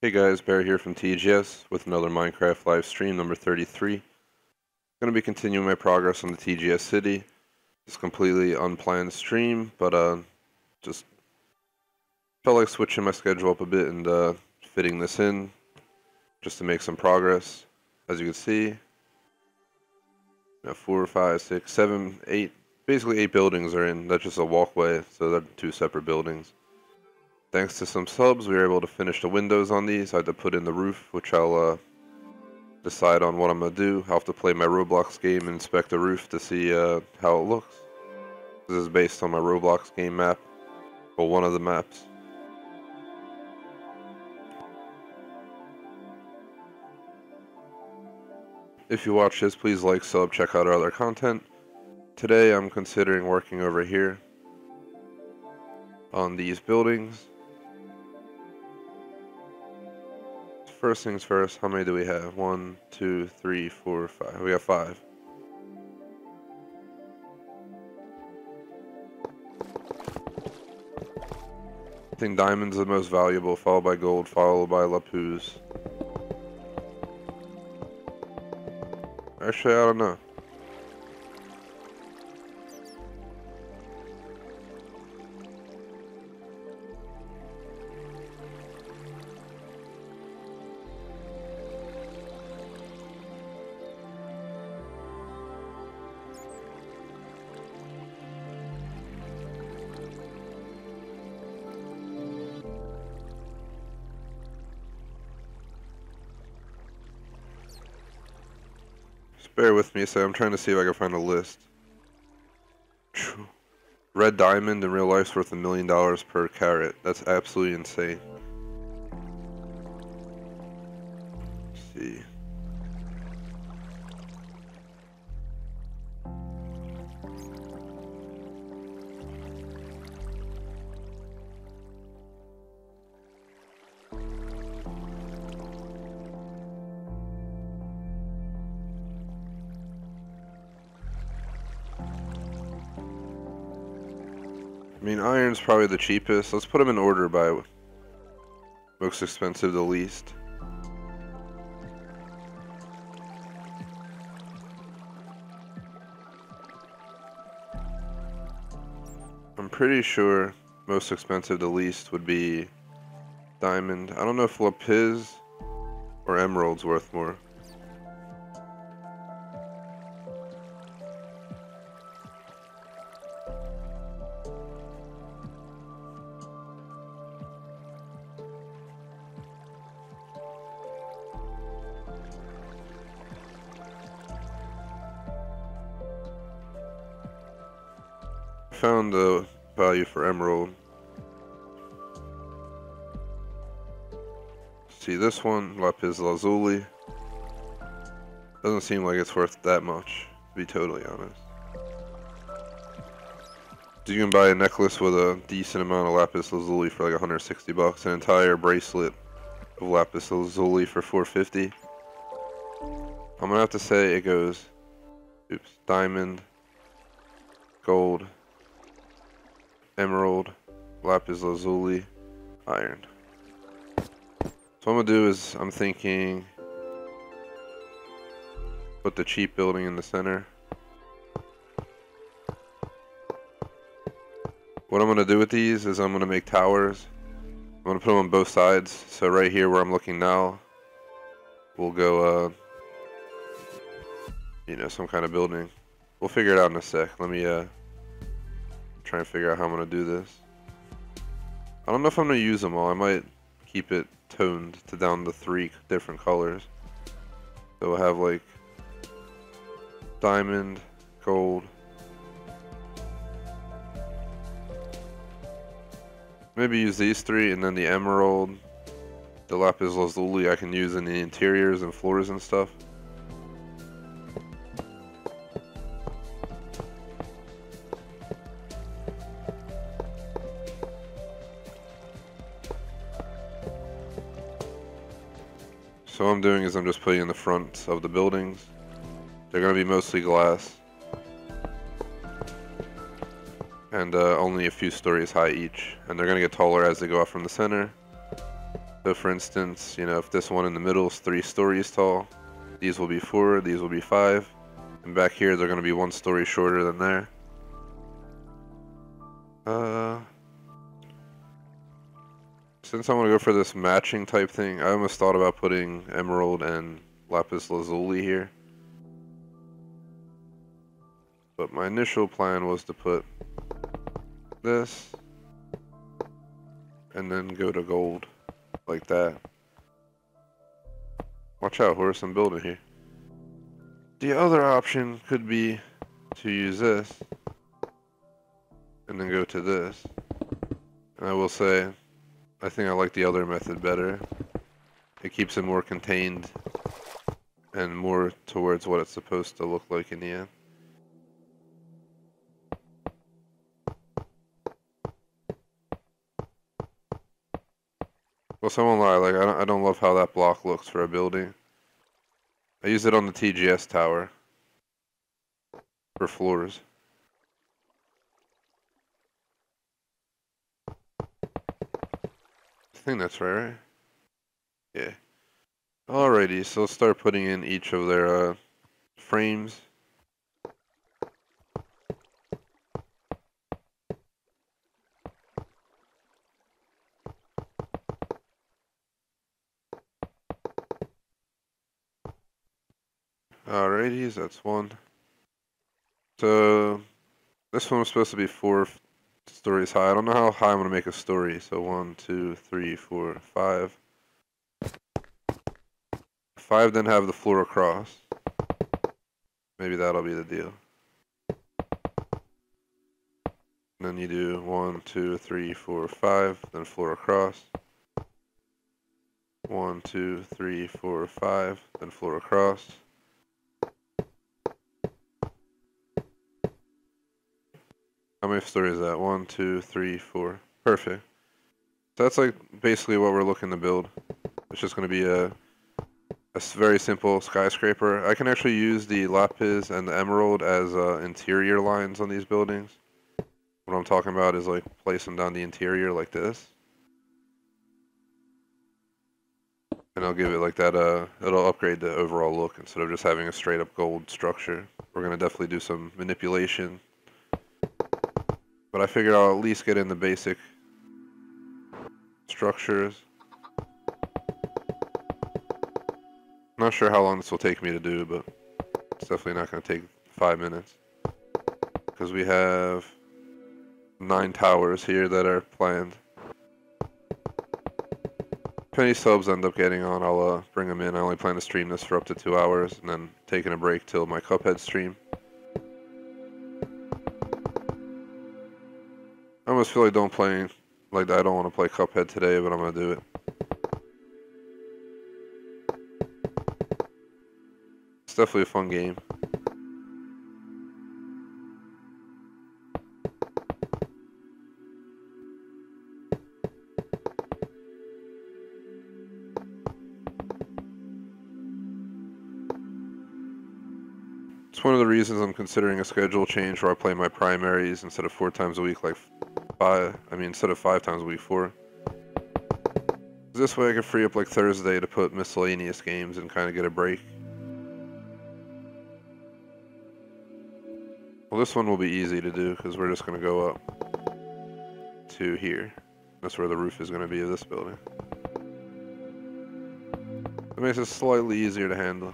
Hey guys, Bear here from TGS with another Minecraft live stream number 33. Going to be continuing my progress on the TGS city. It's completely unplanned stream, but just felt like switching my schedule up a bit and fitting this in just to make some progress. As you can see, 4, 5, 6, 7, 8, basically 8 buildings are in. That's just a walkway, so they're 2 separate buildings. Thanks to some subs, we were able to finish the windows on these. I had to put in the roof, which I'll decide on what I'm going to do. I'll have to play my Roblox game and inspect the roof to see how it looks. This is based on my Roblox game map, or one of the maps. If you watch this, please like, sub, check out our other content. Today I'm considering working over here on these buildings. First things first, how many do we have? 1, 2, 3, 4, 5. We have 5. I think diamond's the most valuable, followed by gold, followed by lapis. Actually, I don't know. Bear with me, so I'm trying to see if I can find a list. Red diamond in real life's worth $1 million per carat. That's absolutely insane. Let's see. I mean, iron's probably the cheapest. Let's put them in order by most expensive to least. I'm pretty sure most expensive to least would be diamond. I don't know if lapis or emerald's worth more. Found the value for emerald. See this one, lapis lazuli. Doesn't seem like it's worth that much, to be totally honest. You can buy a necklace with a decent amount of lapis lazuli for like 160 bucks, an entire bracelet of lapis lazuli for 450. I'm gonna have to say it goes, diamond, gold, emerald, lapis lazuli, iron. So what I'm gonna do is, I'm thinking, put the cheap building in the center. What I'm gonna do with these is I'm gonna make towers. I'm gonna put them on both sides. So right here where I'm looking now, we'll go, you know, some kind of building. We'll figure it out in a sec. Let me try and figure out how I'm gonna do this. I don't know if I'm gonna use them all. I might keep it toned to down to 3 different colors. So we'll have like diamond, gold. Maybe use these 3, and then the emerald, the lapis lazuli I can use in the interiors and floors and stuff. So what I'm doing is I'm just putting in the fronts of the buildings. They're going to be mostly glass. And only a few stories high each. And they're going to get taller as they go up from the center. So for instance, you know, if this one in the middle is 3 stories tall, these will be 4, these will be 5, and back here they're going to be 1 story shorter than there. Since I want to go for this matching type thing, I almost thought about putting emerald and lapis lazuli here. But my initial plan was to put this and then go to gold like that. Watch out, horse, I'm building here. The other option could be to use this and then go to this. And I will say, I think I like the other method better. It keeps it more contained and more towards what it's supposed to look like in the end. Well, so I won't lie, like I don't love how that block looks for a building. I use it on the TGS tower for floors. I think that's right? Yeah. Alrighty, so let's start putting in each of their frames. Alrighty, that's one. So this one was supposed to be 4 stories high. I don't know how high I'm gonna make a story. So 1, 2, 3, 4, 5. 5 then have the floor across. Maybe that'll be the deal. And then you do 1, 2, 3, 4, 5, then floor across. 1, 2, 3, 4, 5, then floor across. How many stories is that? 1, 2, 3, 4. Perfect. So that's like basically what we're looking to build. It's just going to be a very simple skyscraper. I can actually use the lapis and the emerald as interior lines on these buildings. What I'm talking about is like place them down the interior like this. And I'll give it like that, it'll upgrade the overall look instead of just having a straight up gold structure. We're going to definitely do some manipulation. But I figured I'll at least get in the basic structures. I'm not sure how long this will take me to do, but it's definitely not going to take 5 minutes. Because we have 9 towers here that are planned. If any subs end up getting on, I'll bring them in. I only plan to stream this for up to 2 hours, and then taking a break till my Cuphead stream. I almost feel like I don't want to play Cuphead today, but I'm gonna do it. It's definitely a fun game. It's one of the reasons I'm considering a schedule change where I play my primaries instead of 4 times a week, instead of 5 times a week, 4. This way I can free up like Thursday to put miscellaneous games and kind of get a break. Well, this one will be easy to do because we're just going to go up to here. That's where the roof is going to be of this building. It makes it slightly easier to handle.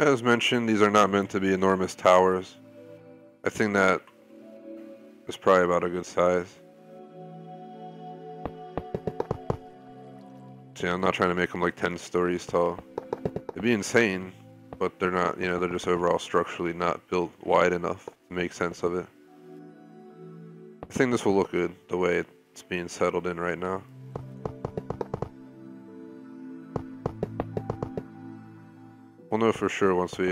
As mentioned, these are not meant to be enormous towers. I think that is probably about a good size. See, I'm not trying to make them like 10 stories tall. It'd be insane, but they're not, they're just overall structurally not built wide enough to make sense of it. I think this will look good the way it's being settled in right now. We'll know for sure once we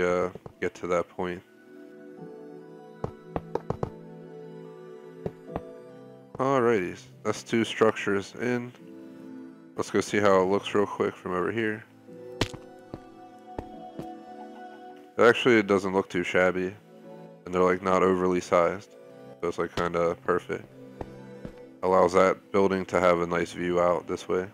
get to that point. Alrighty, that's 2 structures in. Let's go see how it looks real quick from over here. Actually, it doesn't look too shabby, and they're like not overly sized, so it's like kind of perfect. Allows that building to have a nice view out this way.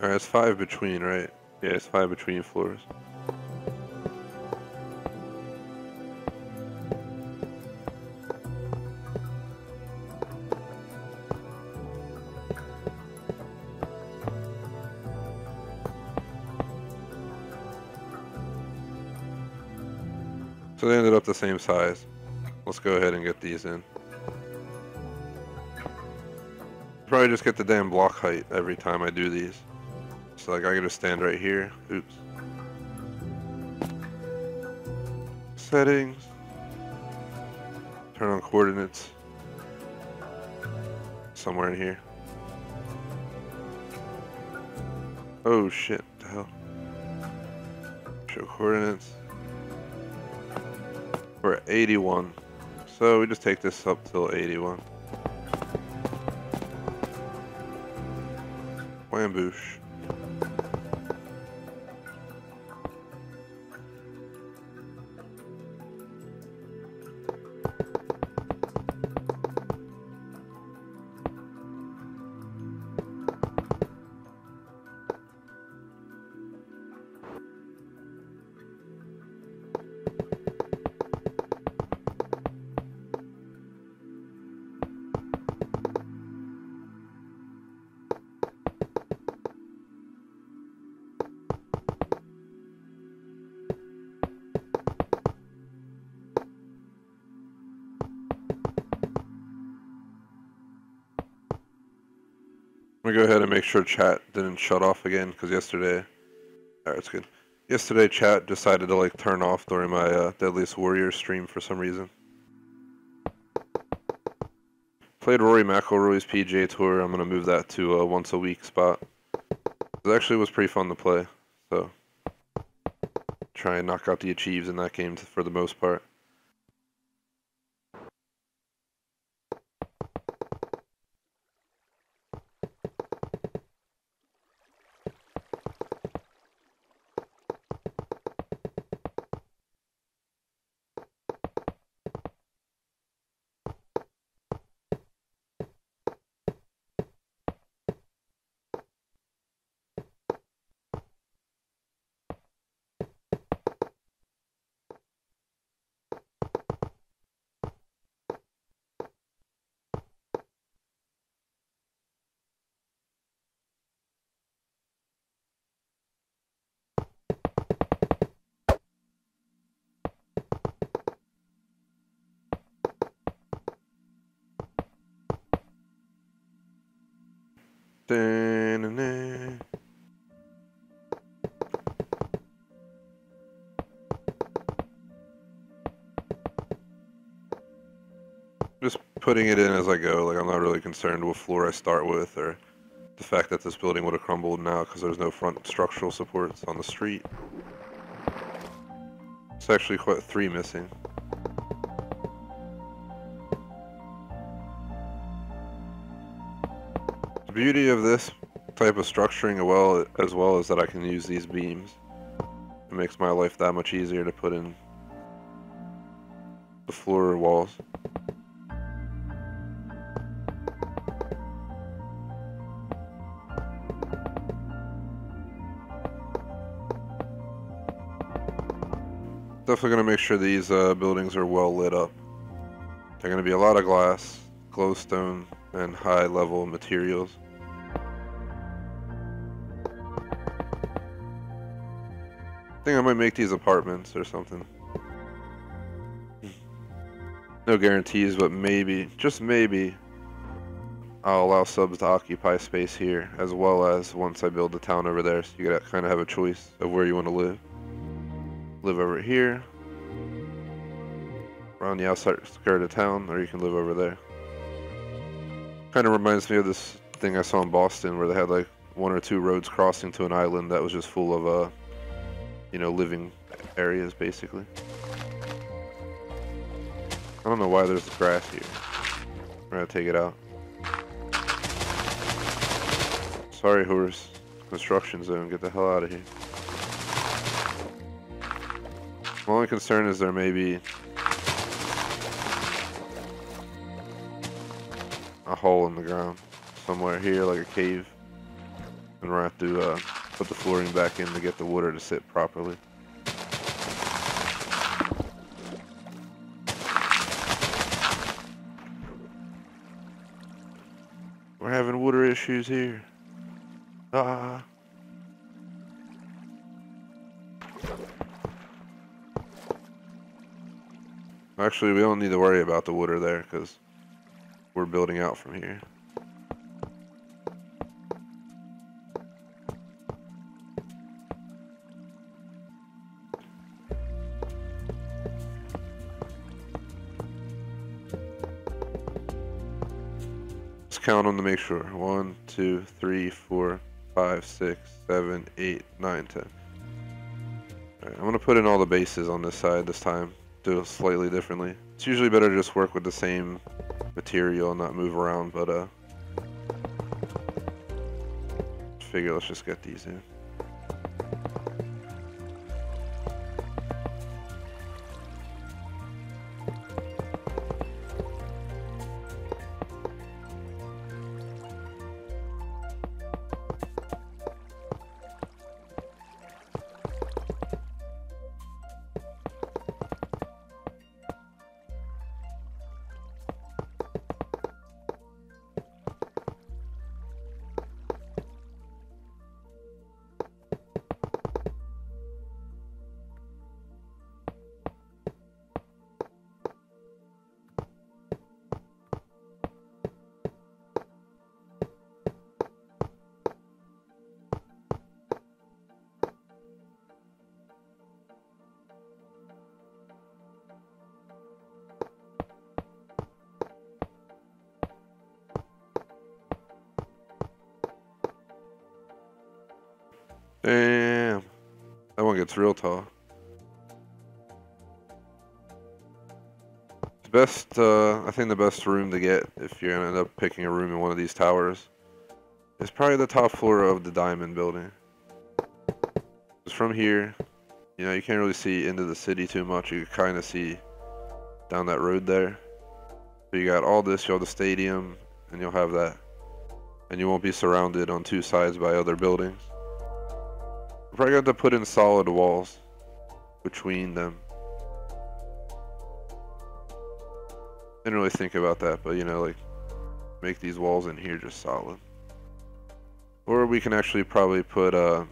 Alright, it's 5 between, right? Yeah, it's 5 between floors. So they ended up the same size. Let's go ahead and get these in. Probably just get the damn block height every time I do these. So like I gotta stand right here. Oops. Settings. Turn on coordinates. Somewhere in here. Oh shit, what the hell. Show coordinates. We're at 81. So we just take this up till 81. Whamboosh. I'm gonna go ahead and make sure chat didn't shut off again, because yesterday, alright, it's good. Yesterday chat decided to like turn off during my Deadliest Warrior stream for some reason. Played Rory McIlroy's PGA Tour. I'm gonna move that to a once a week spot. It actually was pretty fun to play, so try and knock out the achieves in that game for the most part. Da-na-na. Just putting it in as I go, like I'm not really concerned what floor I start with or the fact that this building would have crumbled now because there's no front structural supports on the street. It's actually quite 3 missing. The beauty of this type of structuring as well is that I can use these beams. It makes my life that much easier to put in the floor walls. Definitely going to make sure these buildings are well lit up. They're going to be a lot of glass, glowstone, and high level materials. I think I might make these apartments or something. No guarantees, but maybe, just maybe, I'll allow subs to occupy space here, as well as once I build the town over there, so you gotta kind of have a choice of where you want to live. Live over here, around the outside skirt of town, or you can live over there. Kind of reminds me of this thing I saw in Boston, where they had like one or two roads crossing to an island that was just full of, living areas, basically. I don't know why there's grass here. We're gonna take it out. Sorry, horse. Construction zone. Get the hell out of here. My only concern is there may be a hole in the ground somewhere here, like a cave, and we're gonna have to put the flooring back in to get the water to sit properly. We're having water issues here. Ah. Actually, we don't need to worry about the water there because we're building out from here. Let's count them to make sure. 1, 2, 3, 4, 5, 6, 7, 8, 9, 10. Alright, I'm gonna put in all the bases on this side this time. Do it slightly differently. It's usually better to just work with the same material and not move around, but figure let's just get these in. Damn, that one gets real tall. I think the best room to get if you're gonna end up picking a room in one of these towers is probably the top floor of the diamond building. Because from here, you can't really see into the city too much. You can kind of see down that road there. So you got all this, you'll have the stadium, and you'll have that. And you won't be surrounded on two sides by other buildings. We're probably going to put in solid walls between them. Didn't really think about that, but like make these walls in here just solid. Or we can actually probably put we're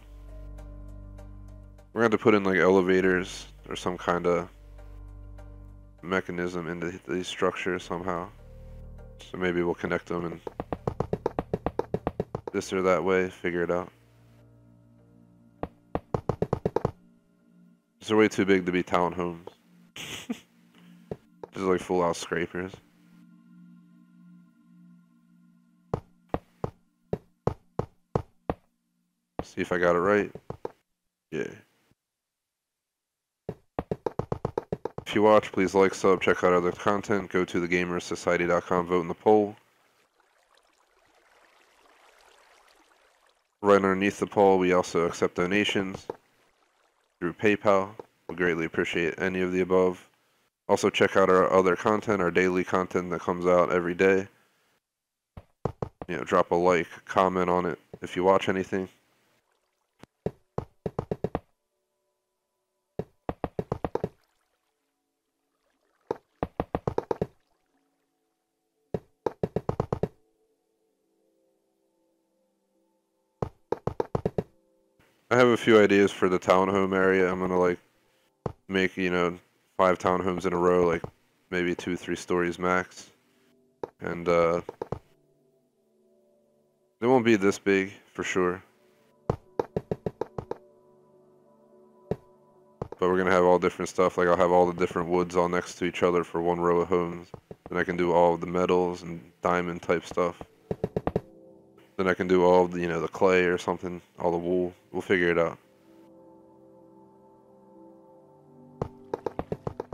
going to put in like elevators or some kind of mechanism into these structures somehow. So maybe we'll connect them in this or that way, figure it out. These are way too big to be townhomes. Just like full out scrapers. See if I got it right. Yeah. If you watch, please like, sub, check out other content, go to thegamersociety.com, vote in the poll. Right underneath the poll, we also accept donations through PayPal. We greatly appreciate any of the above. Also check out our other content, our daily content that comes out every day. Drop a like, comment on it if you watch anything. I have a few ideas for the townhome area. I'm gonna make 5 townhomes in a row, like maybe 2-3 stories max. And it won't be this big for sure. But we're gonna have all different stuff. Like I'll have all the different woods all next to each other for one row of homes. Then I can do all of the metals and diamond type stuff. Then I can do all of the, the clay or something, all the wool. We'll figure it out.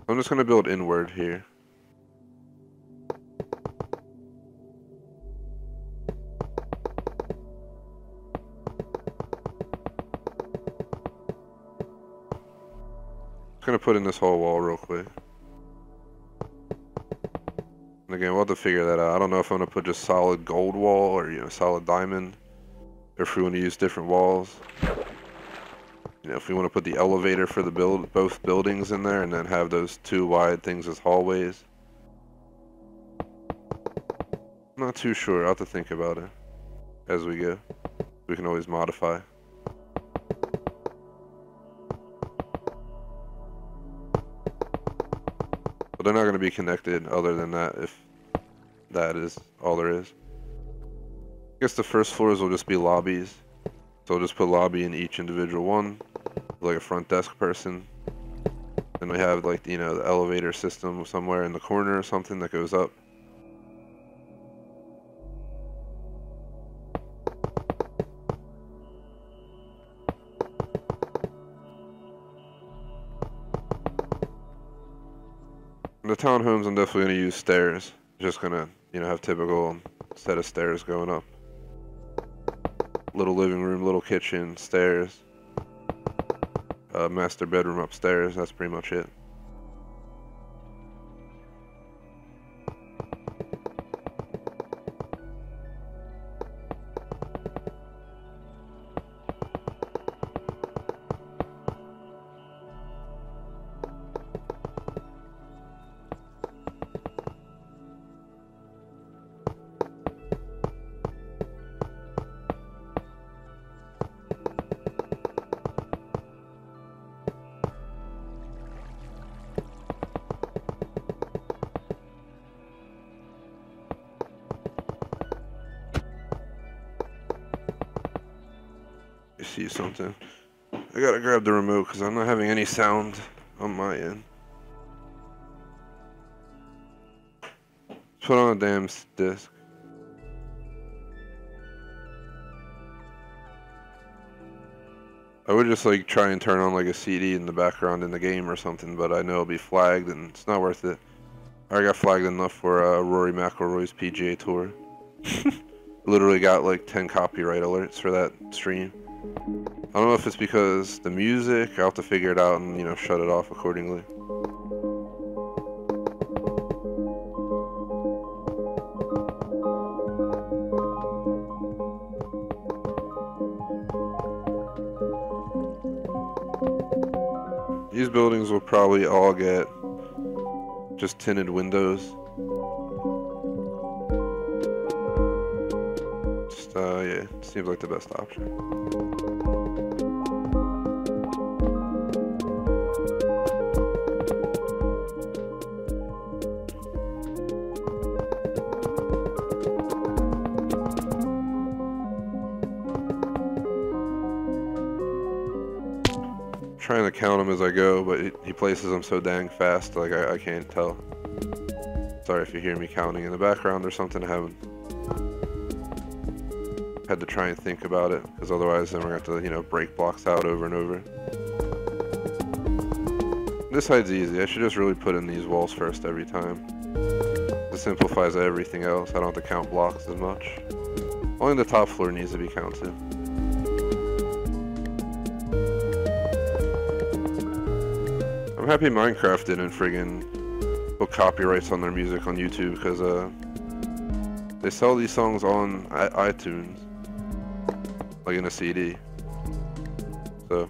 I'm just gonna build inward here. Gonna put in this whole wall real quick. And again, we'll have to figure that out. I don't know if I'm gonna put just solid gold wall or solid diamond, or if we want to use different walls. If we want to put the elevator for the both buildings in there and then have those 2 wide things as hallways. I'm not too sure. I'll have to think about it as we go. We can always modify. But they're not going to be connected other than that, if that is all there is. I guess the first floors will just be lobbies. So we'll just put lobby in each individual one, like a front desk person. Then we have like, the elevator system somewhere in the corner or something that goes up. The townhomes, I'm definitely going to use stairs. Just going to, have typical set of stairs going up. Little living room, little kitchen, stairs. Master bedroom upstairs, that's pretty much it. See something. I gotta grab the remote because I'm not having any sound on my end. Put on a damn disc. I would just like try and turn on like a CD in the background in the game or something, but I know it'll be flagged and it's not worth it. I already got flagged enough for Rory McIlroy's PGA Tour. Literally got like 10 copyright alerts for that stream. I don't know if it's because the music, I'll have to figure it out and, shut it off accordingly. These buildings will probably all get just tinted windows. Just, yeah, seems like the best option. Trying to count them as I go, but he places them so dang fast, like I can't tell. Sorry if you hear me counting in the background or something. I haven't had to try and think about it, because otherwise then we're going to have to, break blocks out over and over. This side's easy. I should just really put in these walls first every time. This simplifies everything else. I don't have to count blocks as much. Only the top floor needs to be counted. I'm happy Minecraft didn't friggin' put copyrights on their music on YouTube, because they sell these songs on iTunes, like in a CD. So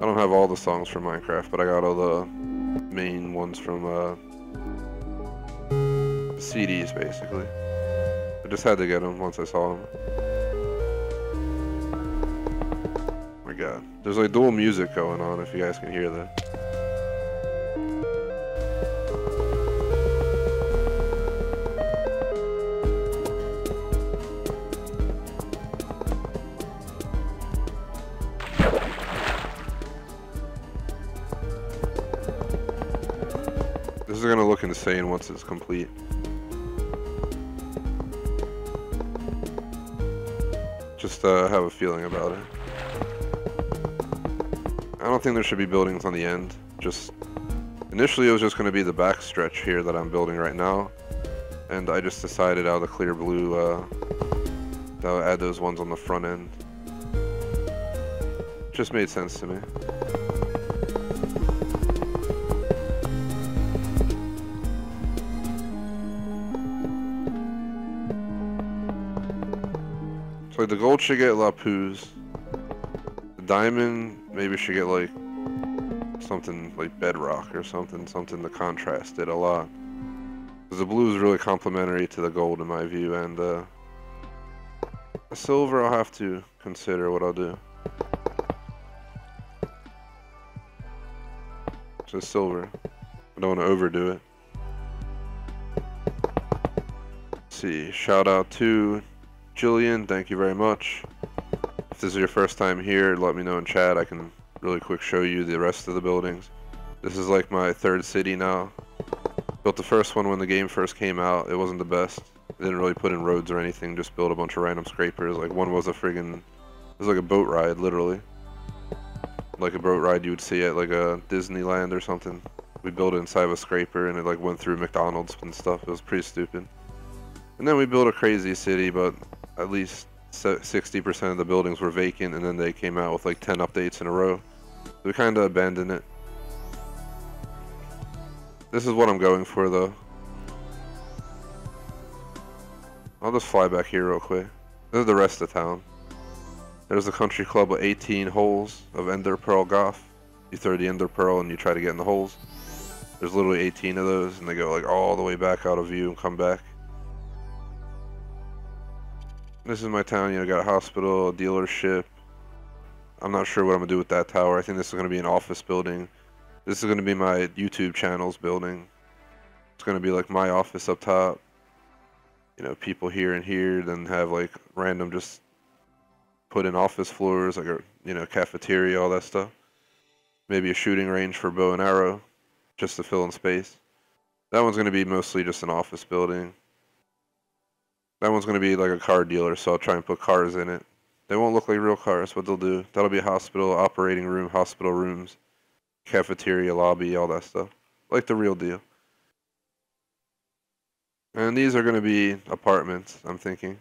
I don't have all the songs from Minecraft, but I got all the main ones from CDs basically. I just had to get them once I saw them. god. There's like dual music going on, if you guys can hear that. This is gonna look insane once it's complete. Just have a feeling about it. I don't think there should be buildings on the end. Just initially it was just going to be the back stretch here that I'm building right now, and I just decided out of the clear blue that I'll add those ones on the front end. Just made sense to me. So like the gold should get Lapus. The diamond maybe should get like something like bedrock or something to contrast it a lot. Because the blue is really complementary to the gold in my view, and the silver I'll have to consider what I'll do. So silver. I don't want to overdo it. Let's see, shout out to Jillian, thank you very much. If this is your first time here, let me know in chat. I can really quick show you the rest of the buildings. This is like my third city now. Built the first one when the game first came out. It wasn't the best. Didn't really put in roads or anything, just built a bunch of random scrapers. Like one was a friggin', it was like a boat ride, literally. Like a boat ride you would see at like a Disneyland or something. We built it inside of a scraper and it like went through McDonald's and stuff. It was pretty stupid. And then we built a crazy city, but at least 60% of the buildings were vacant, and then they came out with like 10 updates in a row. So we kind of abandoned it. This is what I'm going for though. I'll just fly back here real quick. This is the rest of town. There's a country club with 18 holes of Ender Pearl Golf. You throw the Ender Pearl and you try to get in the holes. There's literally 18 of those, and they go like all the way back out of view and come back. This is my town, you know, got a hospital, a dealership. I'm not sure what I'm gonna do with that tower. I think this is gonna be an office building. This is gonna be my YouTube channel's building. It's gonna be like my office up top. You know, people here and here, then have like random just put in office floors, like a, you know, cafeteria, all that stuff. Maybe a shooting range for bow and arrow, just to fill in space. That one's gonna be mostly just an office building. That one's going to be like a car dealer, so I'll try and put cars in it. They won't look like real cars, but they'll do. That'll be a hospital, operating room, hospital rooms, cafeteria, lobby, all that stuff. Like the real deal. And these are going to be apartments, I'm thinking.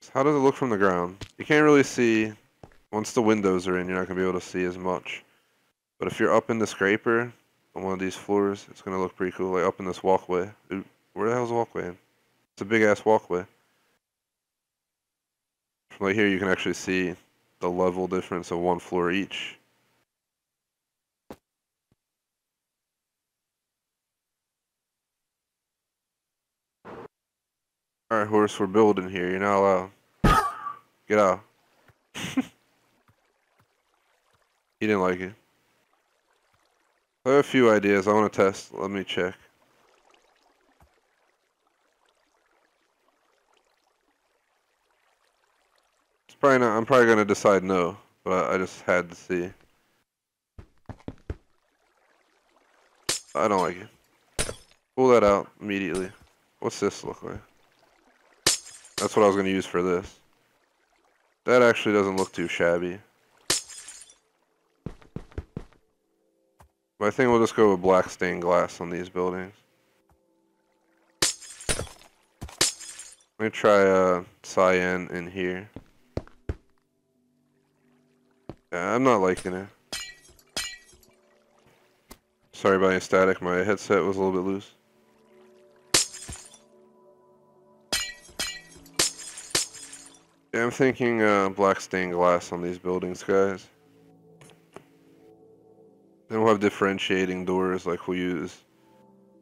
So how does it look from the ground? You can't really see. Once the windows are in, you're not going to be able to see as much. But if you're up in the scraper on one of these floors, it's going to look pretty cool. Like up in this walkway. Ooh, where the hell's the walkway in? It's a big ass walkway. From right here you can actually see the level difference of one floor each. Alright, horse, we're building here. You're not allowed. Get out. He didn't like it. I have a few ideas I want to test. Let me check. Probably not. I'm probably gonna decide no, but I just had to see. I don't like it. Pull that out immediately. What's this look like? That's what I was gonna use for this. That actually doesn't look too shabby. But I think we'll just go with black stained glass on these buildings. Let me try cyan in here. Yeah, I'm not liking it. Sorry about any static, my headset was a little bit loose. Yeah, I'm thinking black stained glass on these buildings, guys. Then we'll have differentiating doors, like we'll use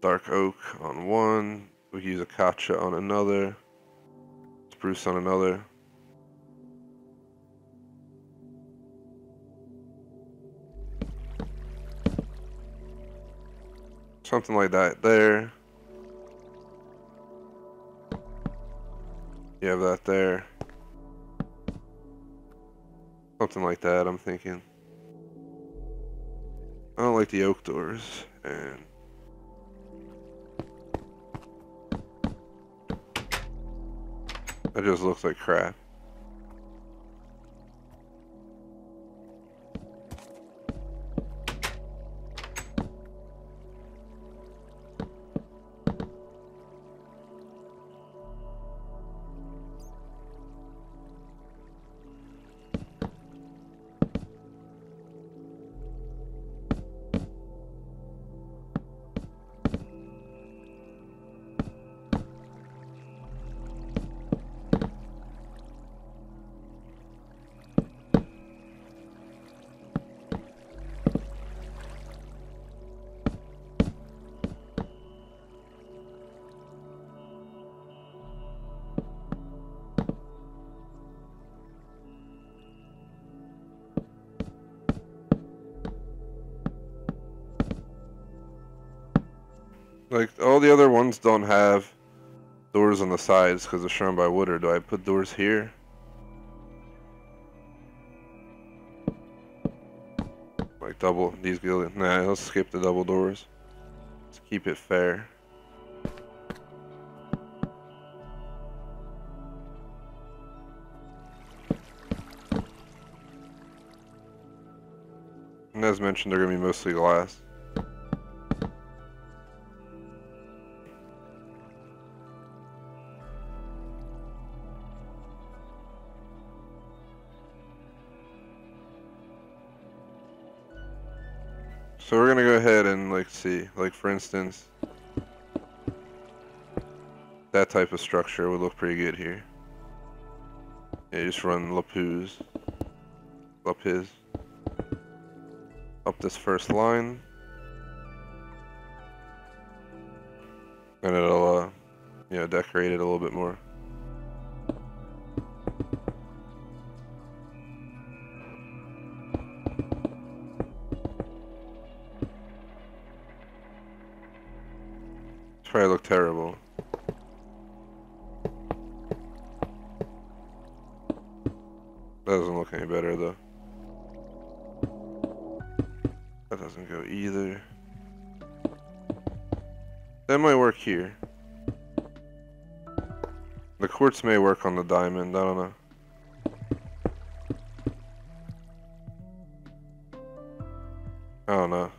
dark oak on one, we can use acacia on another, spruce on another. Something like that there. You have that there. Something like that, I'm thinking. I don't like the oak doors, and that just looks like crap. Like, all the other ones don't have doors on the sides because they're shown by wood, or do I put doors here? Like double, these go, nah, let's skip the double doors. Let's keep it fair. And as mentioned, they're gonna be mostly glass. So we're gonna go ahead and like see, like for instance, that type of structure would look pretty good here. Yeah, you just run lapis up this first line, and it'll you know, decorate it a little bit more. Probably look terrible. That doesn't look any better though. That doesn't go either. That might work here. The quartz may work on the diamond, I don't know. I don't know.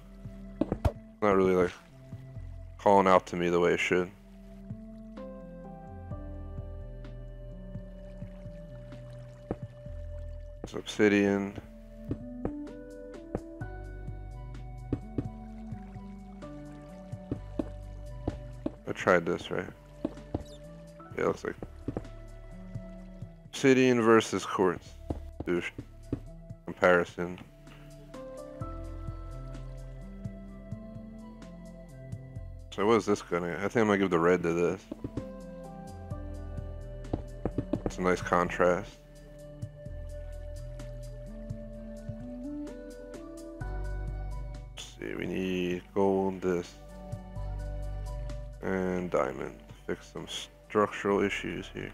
Not really like calling out to me the way it should. It's obsidian. I tried this, right? Yeah, it looks like obsidian versus quartz. Do comparison. So what is this gonna? I think I'm gonna give the red to this. It's a nice contrast. Let's see, we need gold, this, and diamond to fix some structural issues here.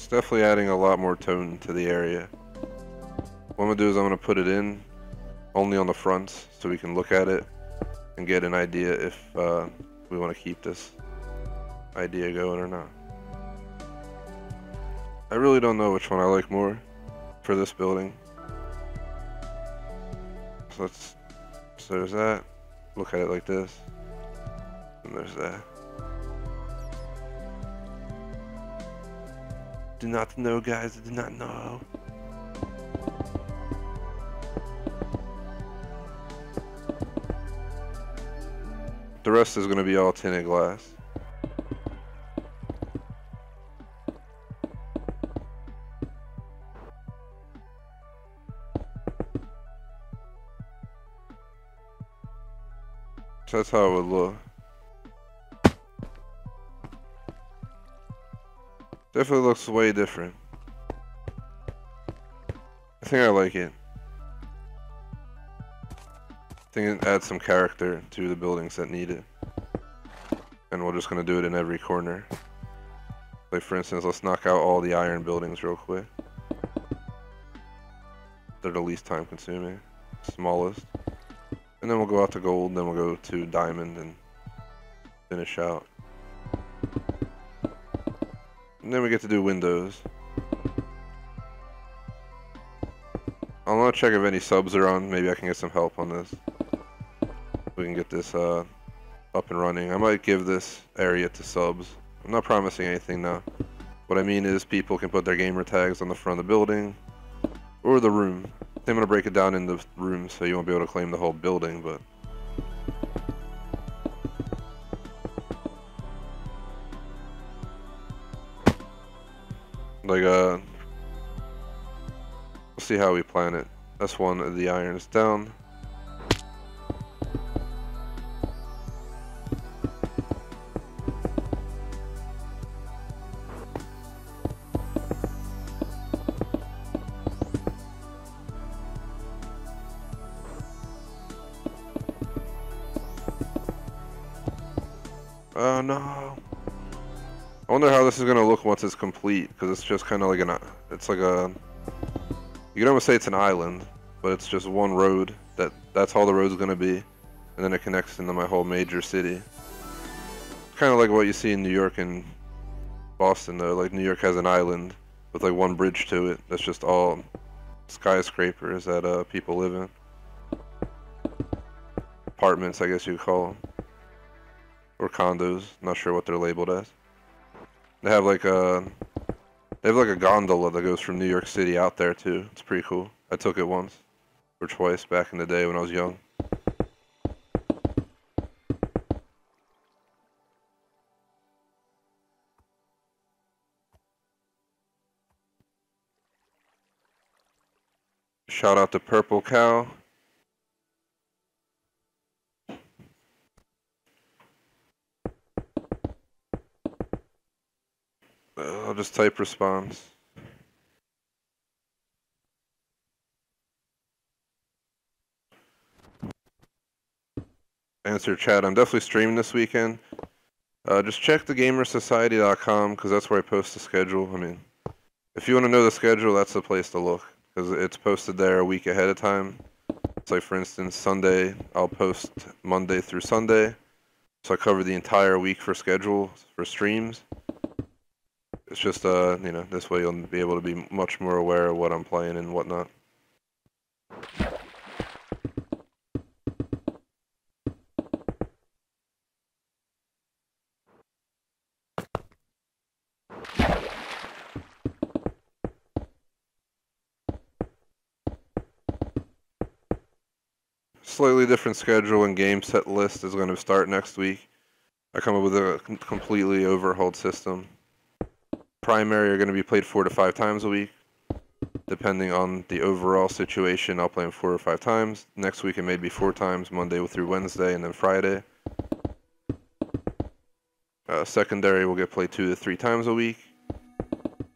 Definitely adding a lot more tone to the area. What I'm gonna do is I'm gonna put it in only on the fronts so we can look at it and get an idea if we want to keep this idea going or not. I really don't know which one I like more for this building. So there's that. Look at it like this. And there's that. Do not know, guys. I do not know. The rest is going to be all tinted glass. So that's how it would look. Definitely looks way different. I think I like it. I think it adds some character to the buildings that need it. And we're just gonna do it in every corner. Like for instance, let's knock out all the iron buildings real quick. They're the least time consuming, smallest. And then we'll go out to gold, then we'll go to diamond and finish out. And then we get to do windows. I want to check if any subs are on. Maybe I can get some help on this. We can get this up and running. I might give this area to subs. I'm not promising anything now. What I mean is people can put their gamer tags on the front of the building or the room. I'm going to break it down into rooms so you won't be able to claim the whole building, but like we'll see how we plan it. That's one of the irons down. Oh no. I wonder how this is gonna look once it's complete, because it's just kind of like it's like a, you could almost say it's an island, but it's just one road, that's all the road's gonna be, and then it connects into my whole major city. Kind of like what you see in New York and Boston though, like New York has an island with like one bridge to it, that's just all skyscrapers that people live in. Apartments, I guess you'd call them. Or condos, not sure what they're labeled as. They have like a gondola that goes from New York City out there too. It's pretty cool. I took it once or twice back in the day when I was young. Shout out to Purple Cow. I'll just type response. Answer chat. I'm definitely streaming this weekend. Just check thegamersociety.com because that's where I post the schedule. I mean, if you want to know the schedule, that's the place to look because it's posted there a week ahead of time. It's like, for instance, Sunday, I'll post Monday through Sunday. So I cover the entire week for schedule for streams. It's just, you know, this way you'll be able to be much more aware of what I'm playing and whatnot. Slightly different schedule and game set list is going to start next week. I come up with a completely overhauled system. Primary are going to be played 4 to 5 times a week. Depending on the overall situation, I'll play them 4 or 5 times. Next week it may be 4 times, Monday through Wednesday, and then Friday. Secondary will get played 2 to 3 times a week.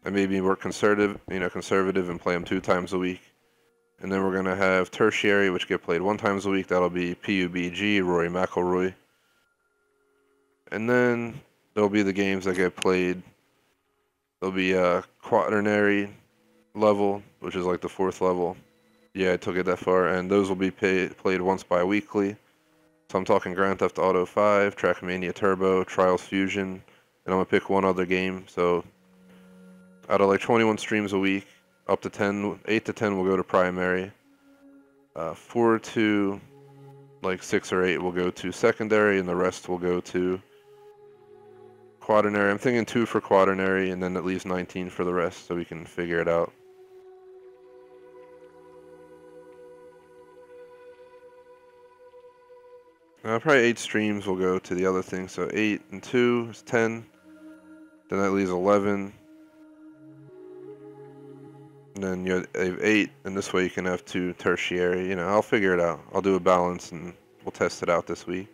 I may be more conservative and play them 2 times a week. And then we're going to have tertiary, which get played 1 times a week. That'll be PUBG, Rory McIlroy. And then there'll be the games that get played. There'll be a quaternary level, which is like the 4th level. Yeah, I took it that far. And those will be played once bi-weekly. So I'm talking Grand Theft Auto 5, Trackmania Turbo, Trials Fusion, and I'm going to pick one other game. So out of like 21 streams a week, up to 10, 8 to 10 will go to primary. 4 to like 6 or 8 will go to secondary, and the rest will go to quaternary. I'm thinking 2 for quaternary, and then at least 19 for the rest, so we can figure it out. Probably 8 streams will go to the other thing, so 8 and 2 is 10. Then that leaves 11. And then you have 8, and this way you can have 2 tertiary. You know, I'll figure it out. I'll do a balance, and we'll test it out this week.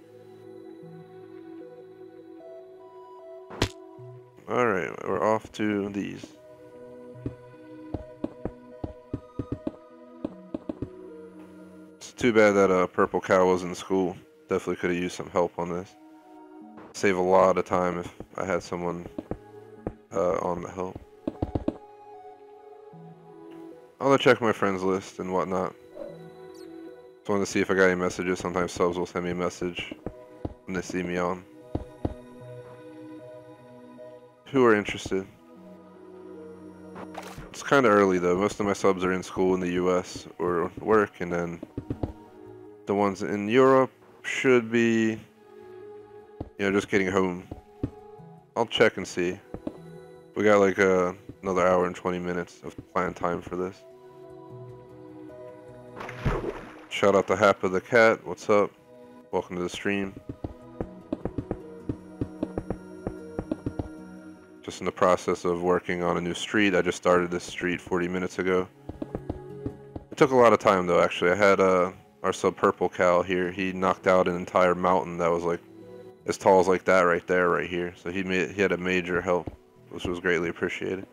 Alright, we're off to these. It's too bad that Purple Cow was in school. Definitely could have used some help on this. Save a lot of time if I had someone on the help. I'm gonna check my friends list and whatnot. Just wanted to see if I got any messages. Sometimes subs will send me a message when they see me on. Who are interested? It's kind of early though. Most of my subs are in school in the US or work, and then the ones in Europe should be, just getting home. I'll check and see. We got like another hour and 20 minutes of planned time for this. Shout out to Happa the Cat. What's up? Welcome to the stream. Just in the process of working on a new street. I just started this street 40 minutes ago. It took a lot of time though, actually. I had our sub Purple Cow here. He knocked out an entire mountain that was like as tall as like that right there, right here. So he had a major help, which was greatly appreciated.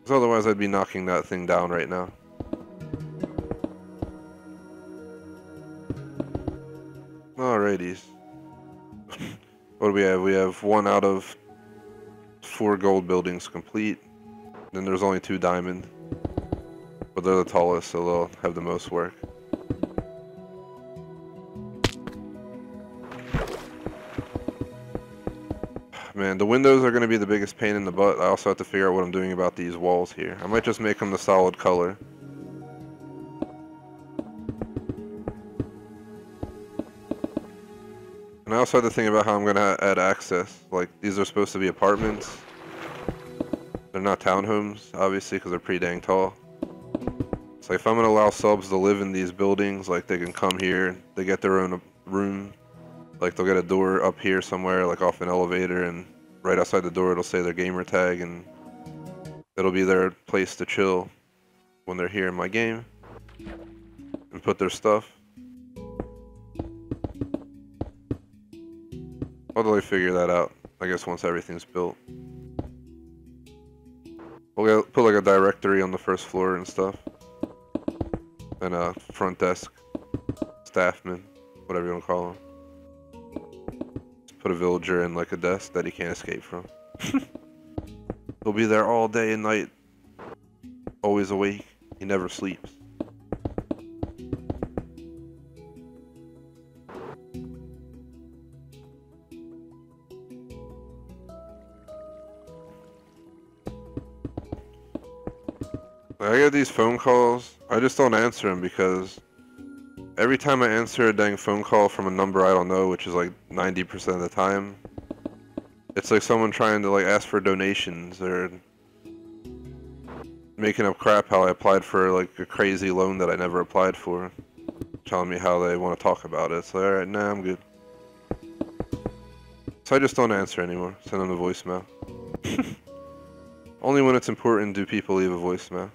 Because otherwise I'd be knocking that thing down right now. Alrighties. What do we have? We have 1 out of 4 gold buildings complete. Then there's only 2 diamond. But they're the tallest, so they'll have the most work. Man, the windows are going to be the biggest pain in the butt. I also have to figure out what I'm doing about these walls here. I might just make them the solid color. And I also have to think about how I'm going to add access. Like, these are supposed to be apartments. They're not townhomes, obviously, because they're pretty dang tall. So if I'm going to allow subs to live in these buildings, like they can come here, they get their own room. Like they'll get a door up here somewhere, like off an elevator, and right outside the door it'll say their gamer tag, and it'll be their place to chill when they're here in my game and put their stuff. How do I figure that out? I guess once everything's built. We'll put like a directory on the first floor and stuff. And a front desk, staffman, whatever you want to call him. Just put a villager in like a desk that he can't escape from. He'll be there all day and night. Always awake. He never sleeps. I get these phone calls, I just don't answer them because every time I answer a dang phone call from a number I don't know, which is like 90% of the time, it's like someone trying to like ask for donations or making up crap how I applied for like a crazy loan that I never applied for, telling me how they want to talk about it. It's like, alright, nah, I'm good. So I just don't answer anymore, send them a voicemail. Only when it's important do people leave a voicemail.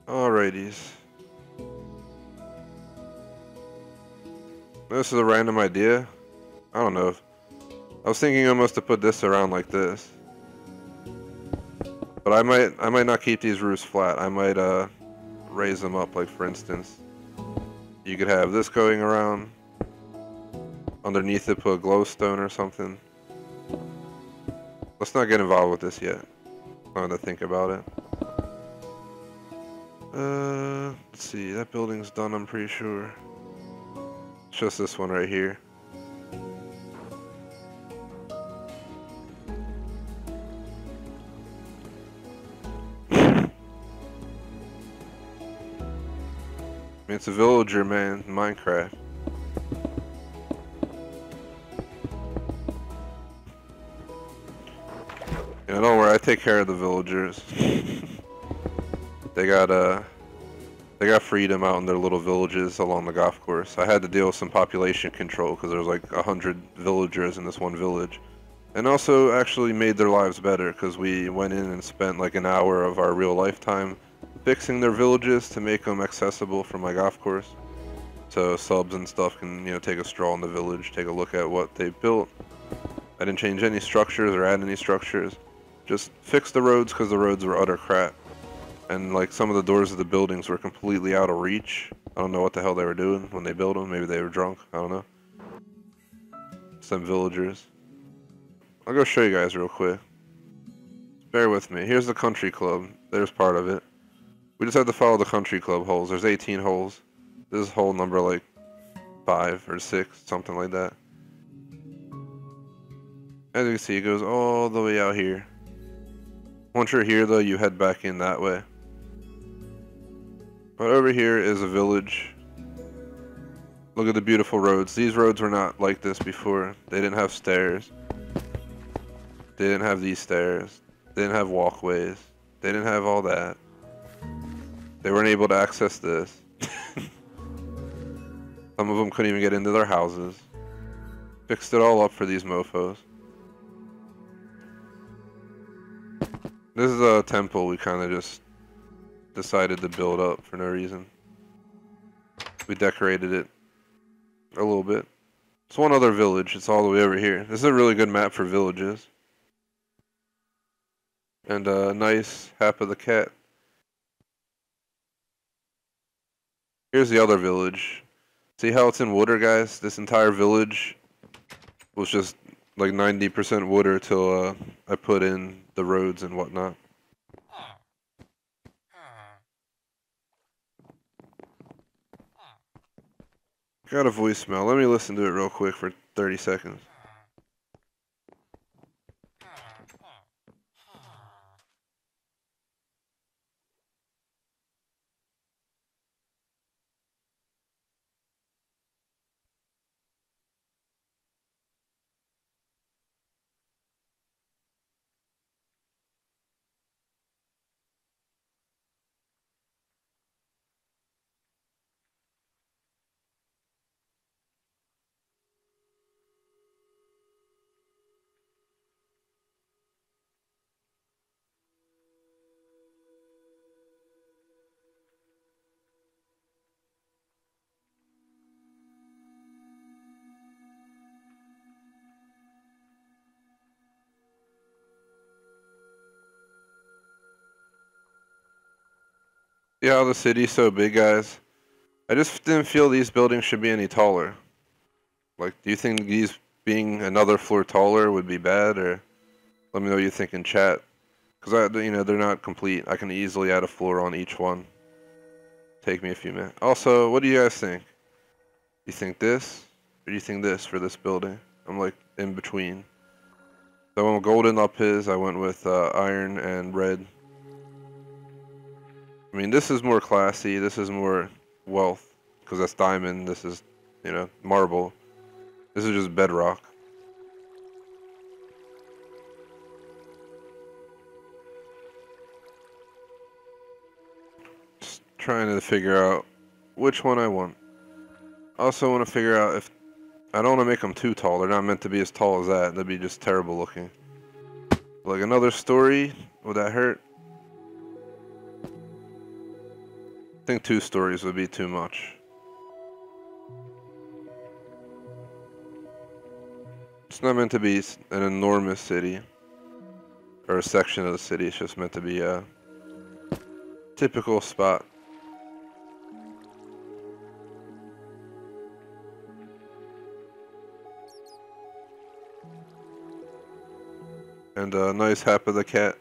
Alrighties. This is a random idea. I don't know. I was thinking almost to put this around like this. But I might not keep these roofs flat. I might raise them up, like for instance. You could have this going around. Underneath it put a glowstone or something. Let's not get involved with this yet. I'm gonna think about it. Let's see, that building's done, I'm pretty sure. It's just this one right here. It's a villager, man, in Minecraft. Yeah, don't worry, I take care of the villagers. They got freedom out in their little villages along the golf course. I had to deal with some population control because there's like 100 villagers in this one village. And also actually made their lives better because we went in and spent like an hour of our real lifetime fixing their villages to make them accessible for my golf course. So subs and stuff can, take a stroll in the village, take a look at what they built. I didn't change any structures or add any structures. Just fix the roads because the roads were utter crap. And like some of the doors of the buildings were completely out of reach. I don't know what the hell they were doing when they built them. Maybe they were drunk. I don't know. Some villagers. I'll go show you guys real quick. Bear with me. Here's the country club. There's part of it. We just have to follow the country club holes. There's 18 holes. This is hole number like 5 or 6, something like that. As you can see, it goes all the way out here. Once you're here though, you head back in that way. But over here is a village. Look at the beautiful roads. These roads were not like this before. They didn't have stairs. They didn't have these stairs. They didn't have walkways. They didn't have all that. They weren't able to access this. Some of them couldn't even get into their houses. Fixed it all up for these mofos. This is a temple we kind of just decided to build up for no reason. We decorated it a little bit. It's one other village. It's all the way over here. This is a really good map for villages. And a nice hap of the cat. Here's the other village. See how it's in water, guys? This entire village was just like 90% water till I put in the roads and whatnot. Got a voicemail. Let me listen to it real quick for 30 seconds. See how the city's so big, guys? I just didn't feel these buildings should be any taller. Like, do you think these being another floor taller would be bad, or let me know what you think in chat? Because they're not complete. I can easily add a floor on each one. Take me a few minutes. Also, what do you guys think? You think this, or do you think this for this building? I'm like in between. So I went golden up his. I went with iron and red. I mean, this is more classy. This is more wealth, because that's diamond. This is, marble. This is just bedrock. Just trying to figure out which one I want. Also want to figure out if I don't want to make them too tall. They're not meant to be as tall as that. That'd be just terrible looking. Like another story, would that hurt? I think 2 stories would be too much. It's not meant to be an enormous city or a section of the city. It's just meant to be a typical spot. And a nice hap of the cat.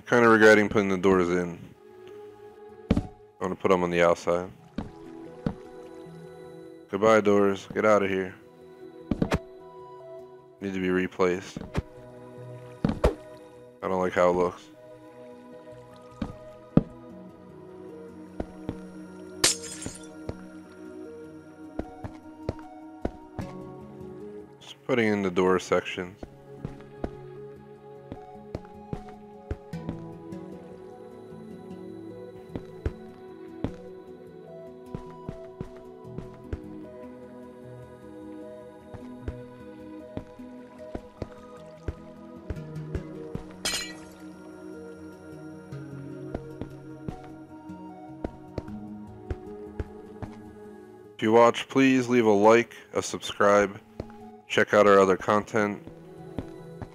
Kind of regretting putting the doors in. I want to put them on the outside. Goodbye, doors. Get out of here. Need to be replaced. I don't like how it looks. Just putting in the door sections. If you watch, please leave a like, a subscribe, check out our other content.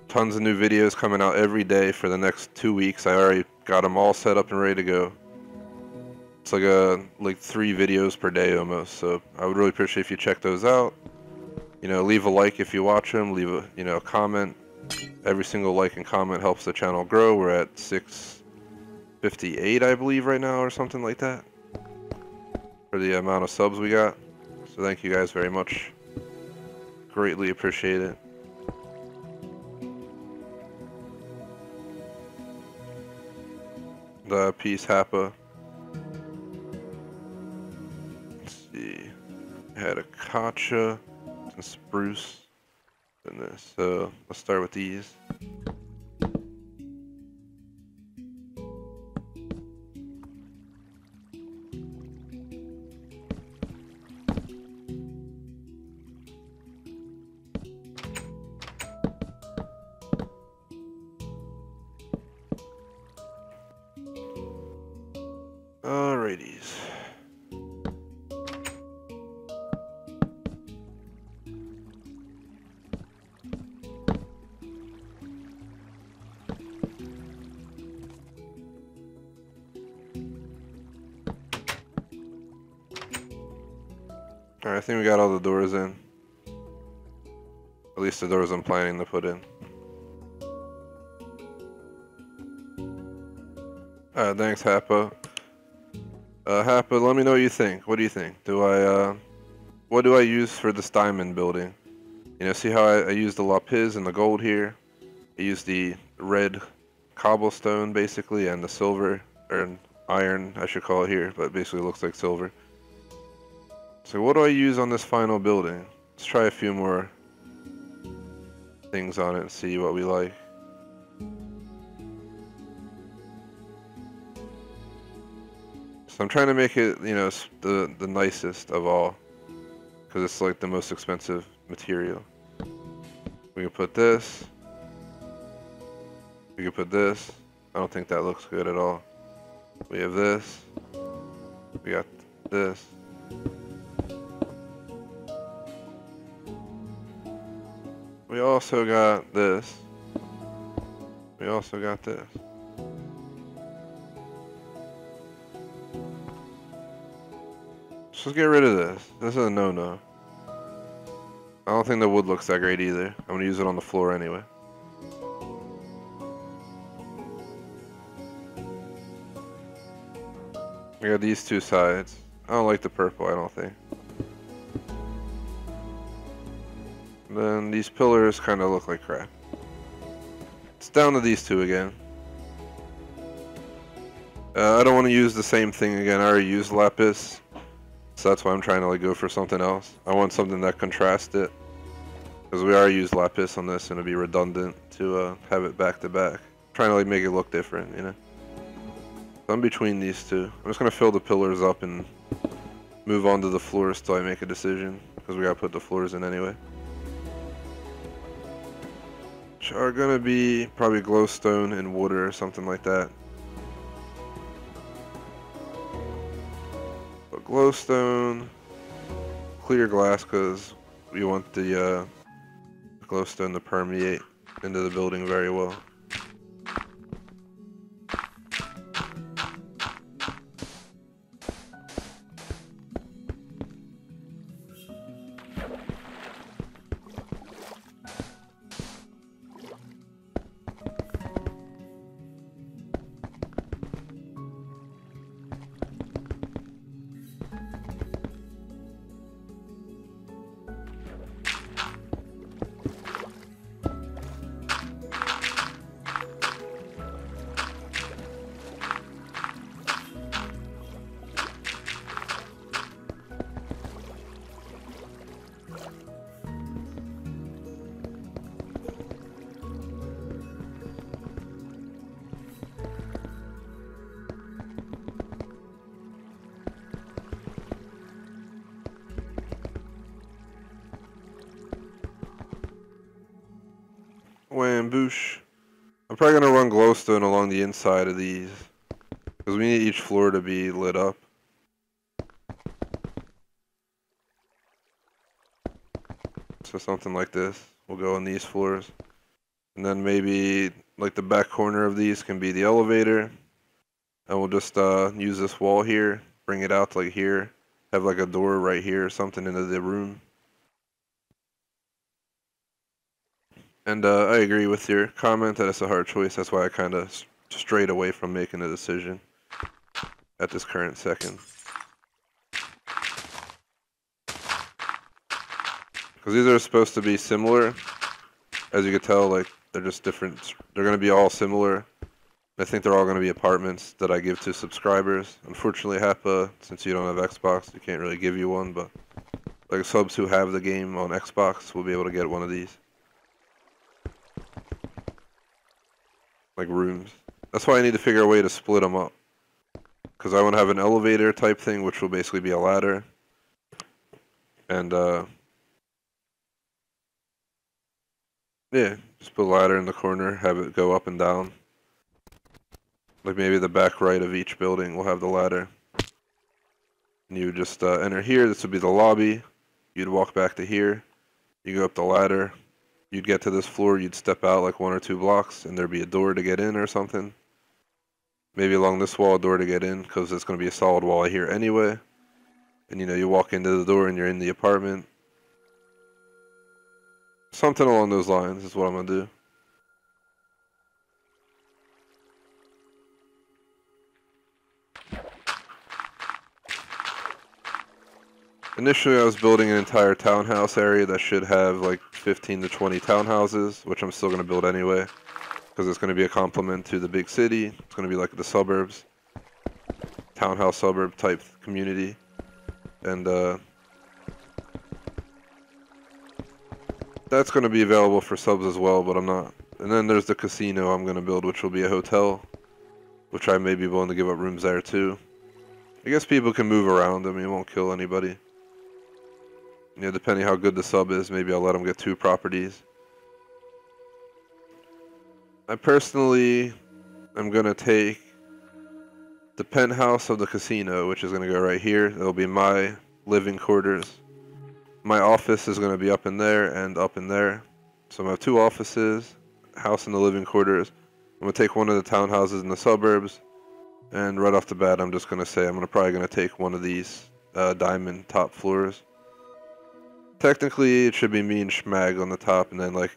Tons of new videos coming out every day for the next 2 weeks. I already got them all set up and ready to go. It's like 3 videos per day almost, so I would really appreciate if you check those out. You know, leave a like if you watch them, leave a comment. Every single like and comment helps the channel grow. We're at 658, I believe, right now, or something like that, for the amount of subs we got. So thank you guys very much. Greatly appreciate it. The piece Happa. Let's see. I had a Kacha and spruce in this. So let's start with these. Alrighties. Alright, I think we got all the doors in. At least the doors I'm planning to put in. Alright, thanks Happa. Happa, let me know what you think. What do you think? What do I use for this diamond building? You know, see how I use the lapis and the gold here? I use the red cobblestone basically and the silver, or iron I should call it here, but basically it looks like silver. So what do I use on this final building? Let's try a few more things on it and see what we like. So I'm trying to make it, you know, the nicest of all, because it's like the most expensive material. We can put this. We can put this. I don't think that looks good at all. We have this. We got this. We also got this. We also got this. Let's get rid of this. This is a no-no. I don't think the wood looks that great either. I'm gonna use it on the floor anyway. We got these two sides. I don't like the purple, I don't think. And then these pillars kind of look like crap. It's down to these two again. I don't want to use the same thing again. I already used lapis. So that's why I'm trying to like go for something else. I want something that contrasts it, because we already used lapis on this and it'd be redundant to have it back to back. Trying to like make it look different, you know. So I'm between these two. I'm just gonna fill the pillars up and move on to the floors till I make a decision, because we gotta put the floors in anyway. Which are gonna be probably glowstone and water or something like that. Glowstone, clear glass, because we want the glowstone to permeate into the building very well. Wham, boosh. I'm probably gonna run glowstone along the inside of these, because we need each floor to be lit up. So something like this will go on these floors. And then maybe like the back corner of these can be the elevator. And we'll just use this wall here, bring it out to like here, have like a door right here or something into the room. And I agree with your comment that it's a hard choice. That's why I kind of strayed away from making a decision at this current second. Because these are supposed to be similar. As you can tell, like, they're just different. They're going to be all similar. I think they're all going to be apartments that I give to subscribers. Unfortunately, HAPA, since you don't have Xbox, you can't really give you one, but like subs who have the game on Xbox will be able to get one of these. Like rooms. That's why I need to figure a way to split them up. Because I want to have an elevator type thing, which will basically be a ladder. And, yeah, just put a ladder in the corner, have it go up and down. Like maybe the back right of each building will have the ladder. And you just enter here, this would be the lobby. You'd walk back to here. You go up the ladder. You'd get to this floor, you'd step out like 1 or 2 blocks, and there'd be a door to get in or something. Maybe along this wall, a door to get in, because it's going to be a solid wall here anyway. And you know, you walk into the door and you're in the apartment. Something along those lines is what I'm going to do. Initially, I was building an entire townhouse area that should have like 15 to 20 townhouses, which I'm still going to build anyway, because it's going to be a complement to the big city. It's going to be like the suburbs, townhouse suburb type community, and that's going to be available for subs as well, but I'm not. And then there's the casino I'm going to build, which will be a hotel, which I may be willing to give up rooms there too. I guess people can move around. I mean, it won't kill anybody. Yeah, depending how good the sub is, maybe I'll let them get 2 properties. I personally am going to take the penthouse of the casino, which is going to go right here. It'll be my living quarters. My office is going to be up in there and up in there. So I'm going to have 2 offices, house and the living quarters. I'm going to take one of the townhouses in the suburbs. And right off the bat, I'm just going to say I'm probably going to take one of these diamond top floors. Technically, it should be me and Schmag on the top, and then, like,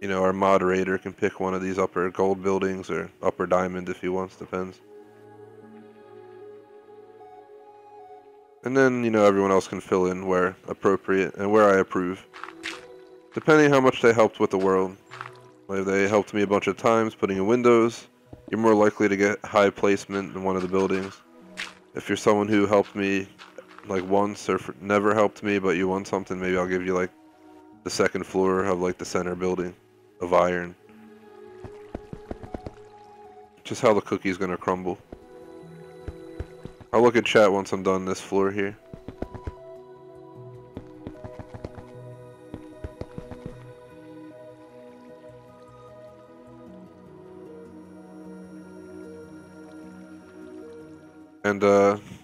you know, our moderator can pick one of these upper gold buildings or upper diamond if he wants, depends. And then, you know, everyone else can fill in where appropriate and where I approve. Depending how much they helped with the world. Like, if they helped me a bunch of times putting in windows, you're more likely to get high placement in one of the buildings. If you're someone who helped me like once or never helped me, but you want something, maybe I'll give you like the second floor of like the center building of iron. Just how the cookie's gonna crumble. I'll look at chat once I'm done this floor here. And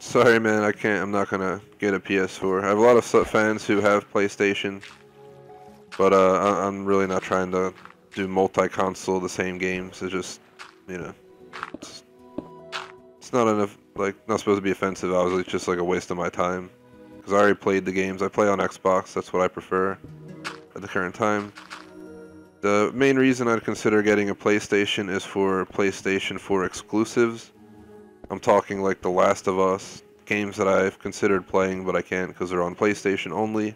sorry man, I'm not gonna get a PS4. I have a lot of fans who have PlayStation, but I'm really not trying to do multi-console the same games. It's just, you know, it's not enough, like, not supposed to be offensive. It's just like a waste of my time. Because I already played the games. I play on Xbox, that's what I prefer at the current time. The main reason I'd consider getting a PlayStation is for PlayStation 4 exclusives. I'm talking like The Last of Us, games that I've considered playing but I can't because they're on PlayStation only.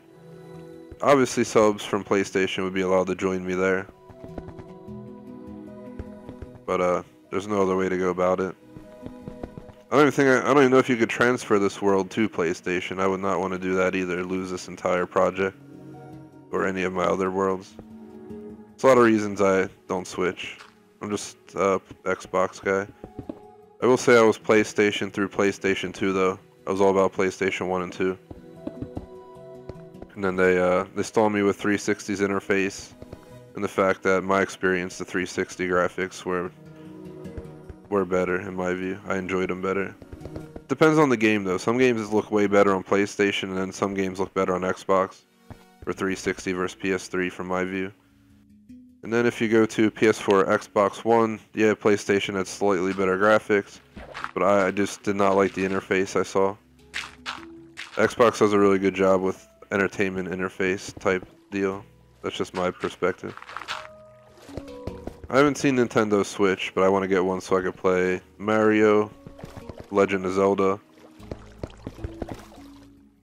Obviously subs from PlayStation would be allowed to join me there. But there's no other way to go about it. I don't even know if you could transfer this world to PlayStation. I would not want to do that either, lose this entire project or any of my other worlds. There's a lot of reasons I don't switch. I'm just a Xbox guy. I will say I was PlayStation through PlayStation 2 though. I was all about PlayStation 1 and 2. And then they stole me with 360's interface. and the fact that my experience, the 360 graphics were better in my view. I enjoyed them better. Depends on the game though. Some games look way better on PlayStation, and then some games look better on Xbox, or 360 versus PS3 from my view. And then if you go to PS4, Xbox One, yeah, PlayStation had slightly better graphics, but I just did not like the interface I saw. Xbox does a really good job with entertainment interface type deal. That's just my perspective. I haven't seen Nintendo Switch, but I want to get one so I could play Mario, Legend of Zelda.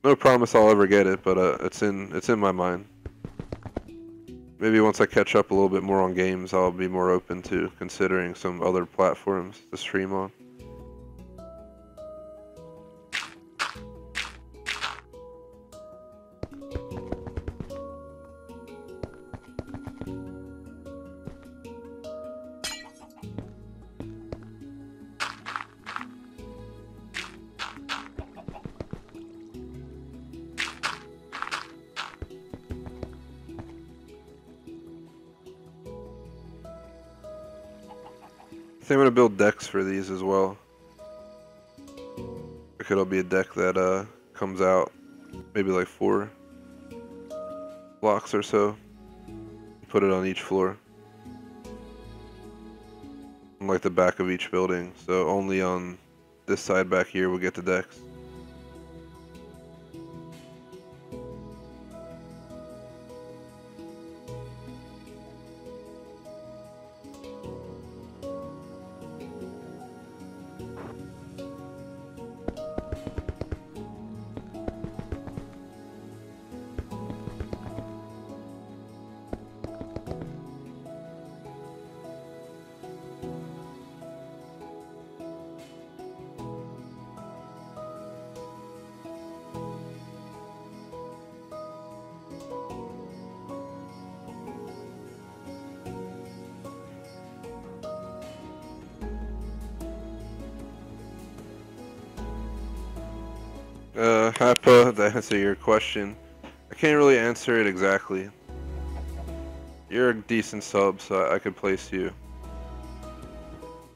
No promise I'll ever get it, but it's in my mind. Maybe once I catch up a little bit more on games, I'll be more open to considering some other platforms to stream on. I think I'm gonna build decks for these as well. It'll be a deck that comes out maybe like 4 blocks or so. Put it on each floor, on like the back of each building. So only on this side back here we'll get the decks. Happa, to answer your question, I can't really answer it exactly. You're a decent sub, so I could place you.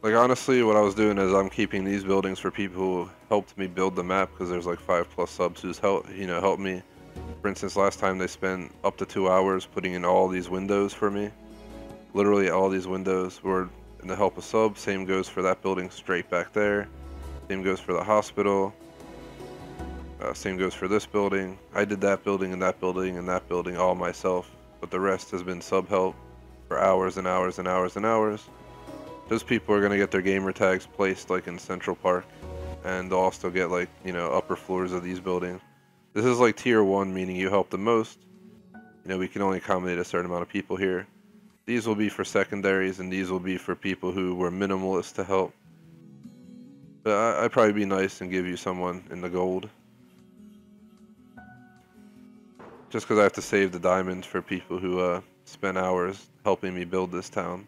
Like honestly, what I was doing is I'm keeping these buildings for people who helped me build the map, because there's like 5+ subs who's helped me. For instance, last time they spent up to 2 hours putting in all these windows for me. Literally all these windows were in the help of subs. Same goes for that building straight back there. Same goes for the hospital. Same goes for this building. I did that building and that building and that building all myself, but the rest has been sub help for hours and hours and hours and hours. Those people are going to get their gamer tags placed like in Central Park, and they'll also get like, upper floors of these buildings. This is like tier 1, meaning you help the most. We can only accommodate a certain amount of people here. These will be for secondaries, and these will be for people who were minimalist to help. But I'd probably be nice and give you someone in the gold. Just because I have to save the diamonds for people who spent hours helping me build this town.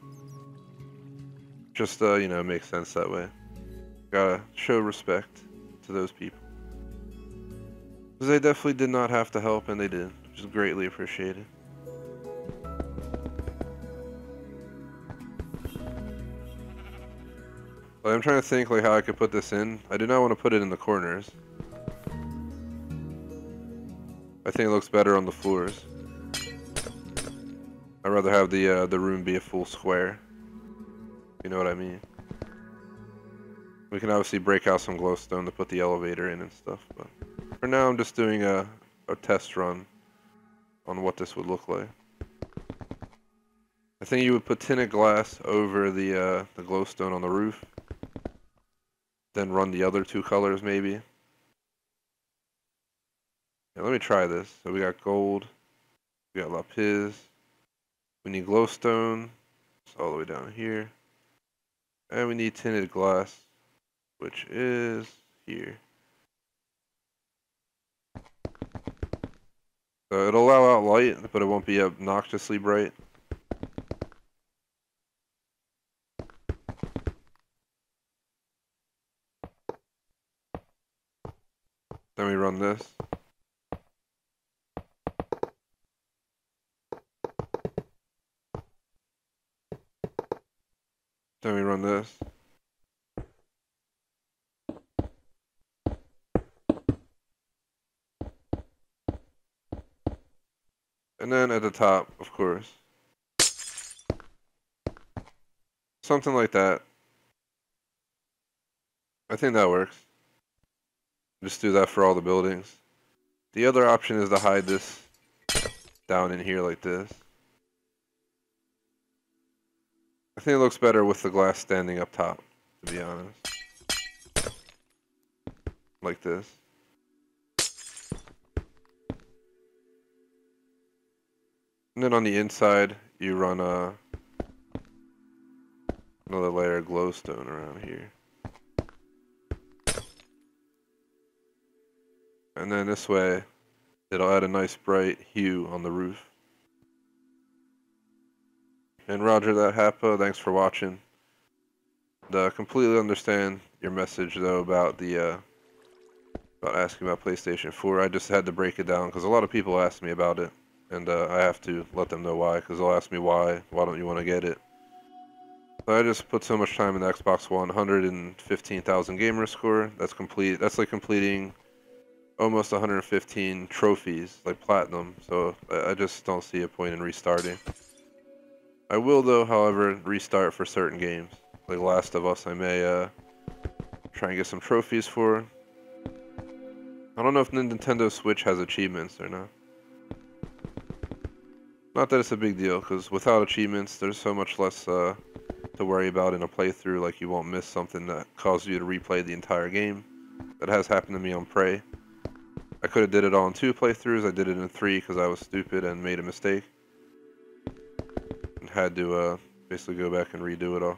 Just, makes sense that way. Gotta show respect to those people. Because they definitely did not have to help, and they did, which is greatly appreciated. But I'm trying to think like how I could put this in. I do not want to put it in the corners. I think it looks better on the floors. I'd rather have the room be a full square. You know what I mean? We can obviously break out some glowstone to put the elevator in and stuff, but for now I'm just doing a test run on what this would look like. I think you would put tinted glass over the glowstone on the roof, then run the other 2 colors maybe. Yeah, let me try this. So we got gold, we got lapis, we need glowstone, it's all the way down here, and we need tinted glass, which is here. So it'll allow out light, but it won't be obnoxiously bright. Then we run this. Then we run this. And then at the top, of course. Something like that. I think that works. Just do that for all the buildings. The other option is to hide this down in here like this. I think it looks better with the glass standing up top, to be honest. Like this. And then on the inside, you run another layer of glowstone around here. And then this way, it'll add a nice bright hue on the roof. And roger that, Happa. Thanks for watching. Completely understand your message though about the about asking about PlayStation 4. I just had to break it down because a lot of people ask me about it, and I have to let them know why. Because they'll ask me why don't you want to get it? So I just put so much time in the Xbox One. 115,000 gamer score. That's complete. That's like completing almost 115 trophies, like platinum, so I just don't see a point in restarting. I will though, however, restart for certain games. Like Last of Us, I may try and get some trophies for. I don't know if the Nintendo Switch has achievements or not. Not that it's a big deal, because without achievements, there's so much less to worry about in a playthrough, like you won't miss something that causes you to replay the entire game. That has happened to me on Prey. I could have did it all in 2 playthroughs. I did it in 3 because I was stupid and made a mistake. And had to basically go back and redo it all.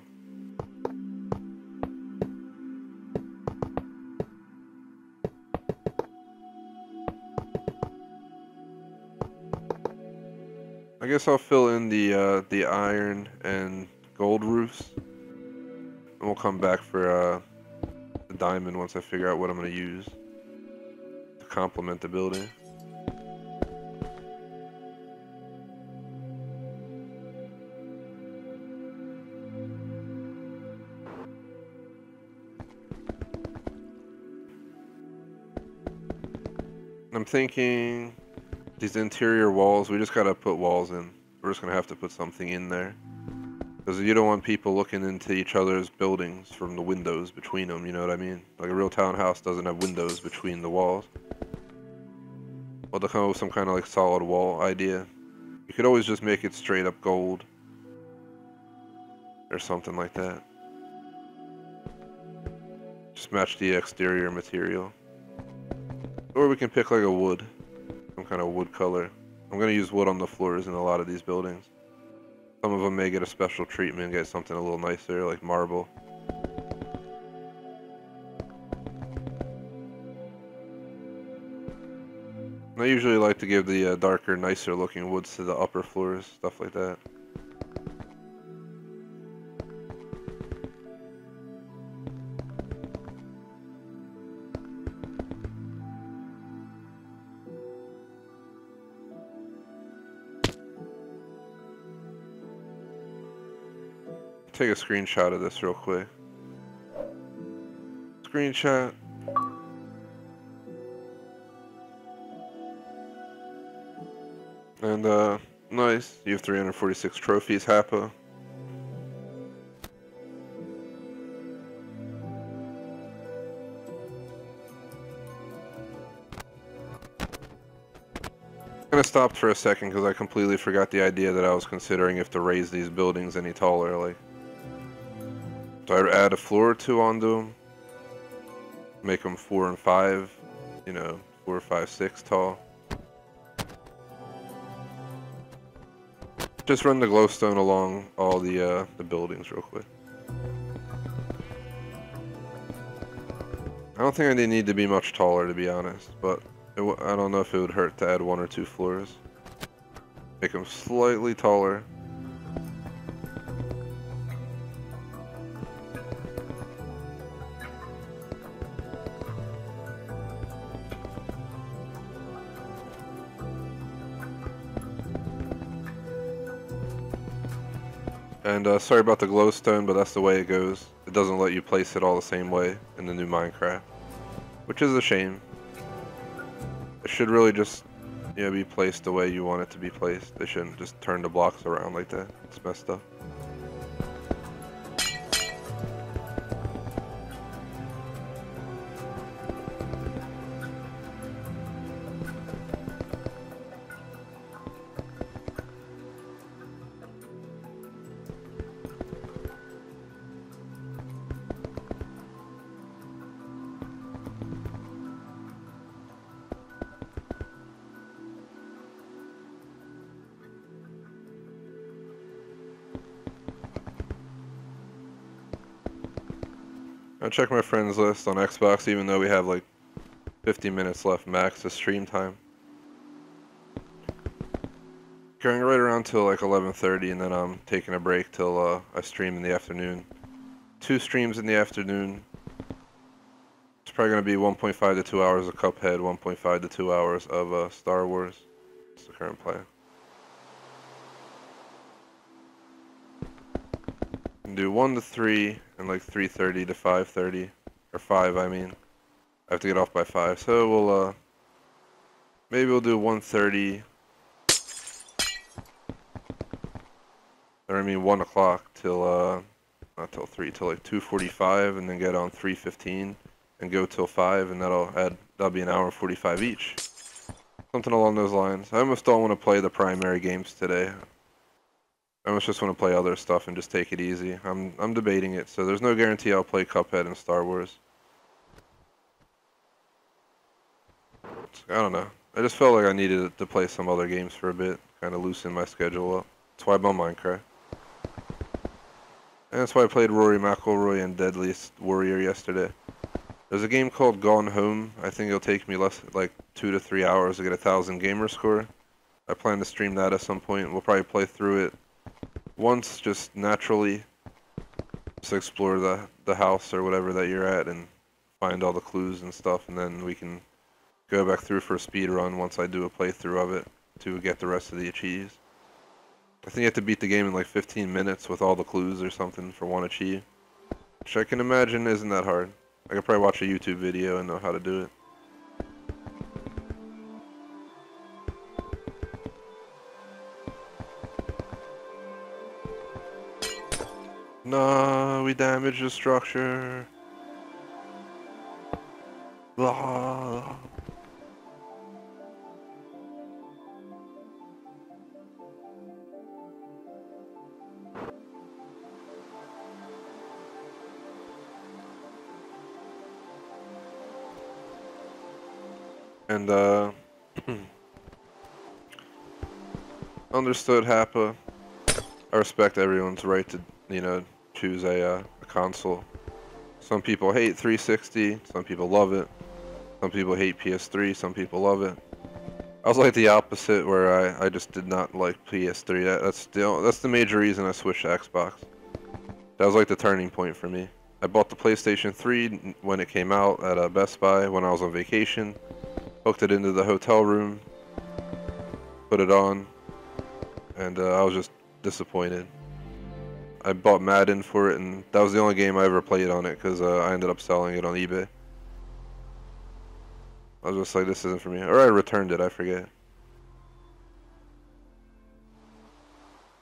I guess I'll fill in the iron and gold roofs. And we'll come back for the diamond once I figure out what I'm going to use to complement the building. I'm thinking these interior walls, we just gotta put walls in. We're just gonna have to put something in there. Because you don't want people looking into each other's buildings from the windows between them, you know what I mean? Like a real townhouse doesn't have windows between the walls. Well, to come up with some kind of like solid wall idea. You could always just make it straight up gold. Or something like that. Just match the exterior material. Or we can pick like a wood. Some kind of wood color. I'm going to use wood on the floors in a lot of these buildings. Some of them may get a special treatment, get something a little nicer, like marble. And I usually like to give the darker, nicer looking woods to the upper floors, stuff like that. Take a screenshot of this real quick. Screenshot. And nice. You have 346 trophies, Happa. I'm gonna stop for a second because I completely forgot the idea that I was considering if to raise these buildings any taller. Like, do I add a floor or 2 onto them? Make them 4 and 5, you know, 4, 5, 6 tall. Just run the glowstone along all the buildings real quick. I don't think they need to be much taller, to be honest, but I don't know if it would hurt to add 1 or 2 floors. Make them slightly taller. And sorry about the glowstone, but that's the way it goes. It doesn't let you place it all the same way in the new Minecraft, which is a shame. It should really just, you know, be placed the way you want it to be placed. They shouldn't just turn the blocks around like that. It's messed up. I check my friends list on Xbox, even though we have like 50 minutes left max of stream time. Going right around till like 11:30, and then I'm taking a break till I stream in the afternoon. 2 streams in the afternoon. It's probably going to be 1.5 to 2 hours of Cuphead, 1.5 to 2 hours of Star Wars. That's the current plan. And do 1 to 3 and like 3:30 to 5:30, or 5 I mean. I have to get off by 5, so we'll maybe we'll do 1:30, or I mean 1 o'clock till not till 3, till like 2:45, and then get on 3:15 and go till 5, and that'll be an hour and 45 each. Something along those lines. I almost don't want to play the primary games today. I almost just want to play other stuff and just take it easy. I'm debating it, so there's no guarantee I'll play Cuphead and Star Wars. I don't know. I just felt like I needed to play some other games for a bit, kind of loosen my schedule up. That's why I'm on Minecraft. And that's why I played Rory McIlroy and Deadliest Warrior yesterday. There's a game called Gone Home. I think it'll take me like 2 to 3 hours to get 1,000 gamer score. I plan to stream that at some point. We'll probably play through it once, just naturally, just explore the house or whatever that you're at and find all the clues and stuff, and then we can go back through for a speed run once I do a playthrough of it to get the rest of the achieves. I think you have to beat the game in like 15 minutes with all the clues or something for one achieve, which I can imagine isn't that hard. I could probably watch a YouTube video and know how to do it. No, we damaged the structure. Blah. And understood, Happa. I respect everyone's right to, you know, choose a console. Some people hate 360, some people love it. Some people hate PS3, some people love it. I was like the opposite, where I just did not like PS3. That's the major reason I switched to Xbox. That was like the turning point for me. I bought the PlayStation 3 when it came out at Best Buy when I was on vacation. Hooked it into the hotel room, put it on, and I was just disappointed. I bought Madden for it, and that was the only game I ever played on it, because I ended up selling it on eBay. I was just like, this isn't for me. Or I returned it, I forget.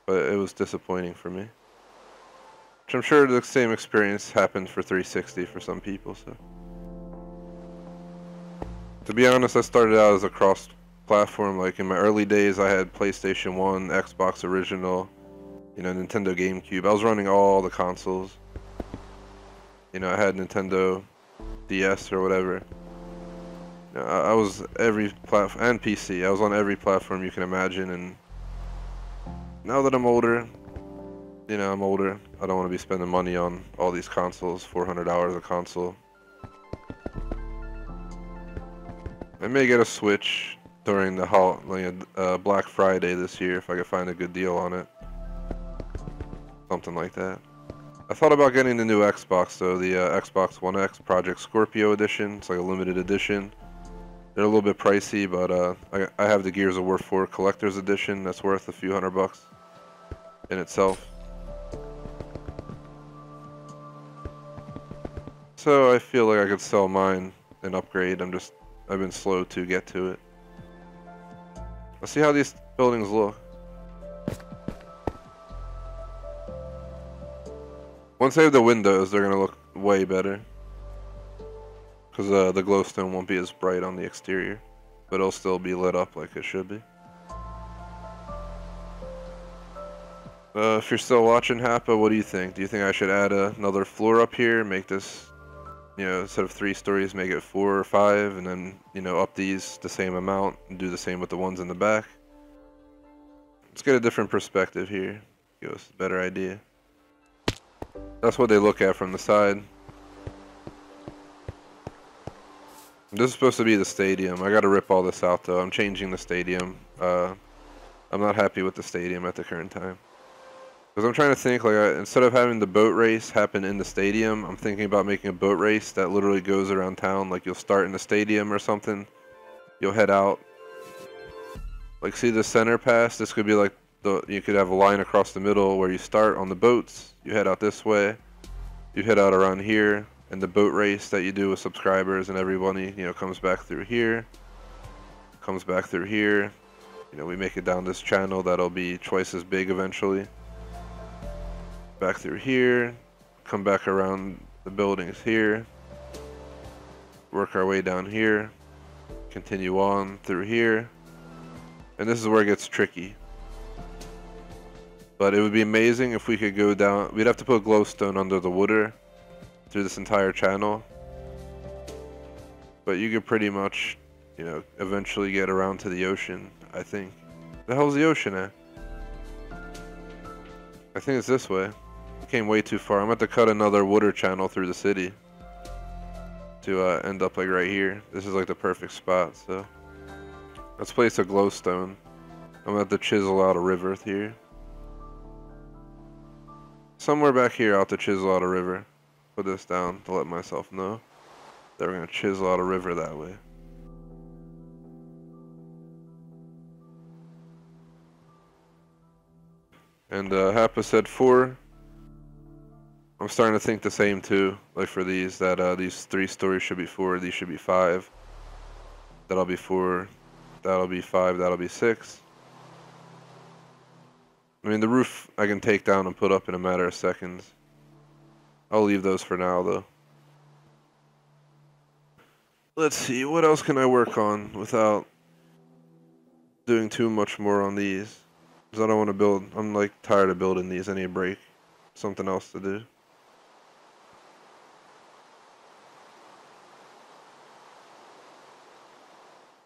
But it was disappointing for me. Which I'm sure the same experience happened for 360 for some people, so. To be honest, I started out as a cross-platform. Like in my early days, I had PlayStation 1, Xbox Original, you know, Nintendo GameCube. I was running all the consoles. You know, I had Nintendo DS or whatever. You know, I was every platform, and PC. I was on every platform you can imagine. And now that I'm older, you know, I'm older. I don't want to be spending money on all these consoles, $400 a console. I may get a Switch during the Black Friday this year if I can find a good deal on it. Something like that. I thought about getting the new Xbox though, the Xbox One X Project Scorpio edition. It's like a limited edition. They're a little bit pricey, but I have the Gears of War 4 Collector's Edition that's worth a few $100 in itself. So I feel like I could sell mine and upgrade. I've been slow to get to it. Let's see how these buildings look. Once they have the windows, they're gonna look way better. Because the glowstone won't be as bright on the exterior. But it'll still be lit up like it should be. If you're still watching, Happa, what do you think? Do you think I should add another floor up here? Make this, instead of 3 stories, make it 4 or 5, and then, up these the same amount, and do the same with the ones in the back? Let's get a different perspective here. Give us a better idea. That's what they look at from the side. This is supposed to be the stadium. I gotta rip all this out though. I'm changing the stadium. I'm not happy with the stadium at the current time. Because I'm trying to think, like, instead of having the boat race happen in the stadium, I'm thinking about making a boat race that literally goes around town. Like, you'll start in the stadium or something. You'll head out. Like, see the center pass? This could be like, you could have a line across the middle where you start on the boats. You head out this way. You head out around here. And the boat race that you do with subscribers and everybody, comes back through here. Comes back through here. We make it down this channel that'll be twice as big eventually. Back through here, come back around the buildings here, work our way down here, continue on through here, and this is where it gets tricky. But it would be amazing if we could go down. We'd have to put glowstone under the water through this entire channel, but you could pretty much, eventually get around to the ocean, I think. The hell's the ocean at? I think it's this way. Came way too far. I'm going to have to cut another water channel through the city to end up like right here. This is like the perfect spot. So let's place a glowstone. I'm going to have to chisel out a river here. Somewhere back here I'll have to chisel out a river. Put this down to let myself know that we're going to chisel out a river that way. And Happa said 4. I'm starting to think the same too, like for these, that these 3 stories should be 4, these should be 5. That'll be 4, that'll be 5, that'll be 6. I mean, the roof I can take down and put up in a matter of seconds. I'll leave those for now though. Let's see, what else can I work on without doing too much more on these? Because I don't want to build, I'm like tired of building these, I need a break. Something else to do.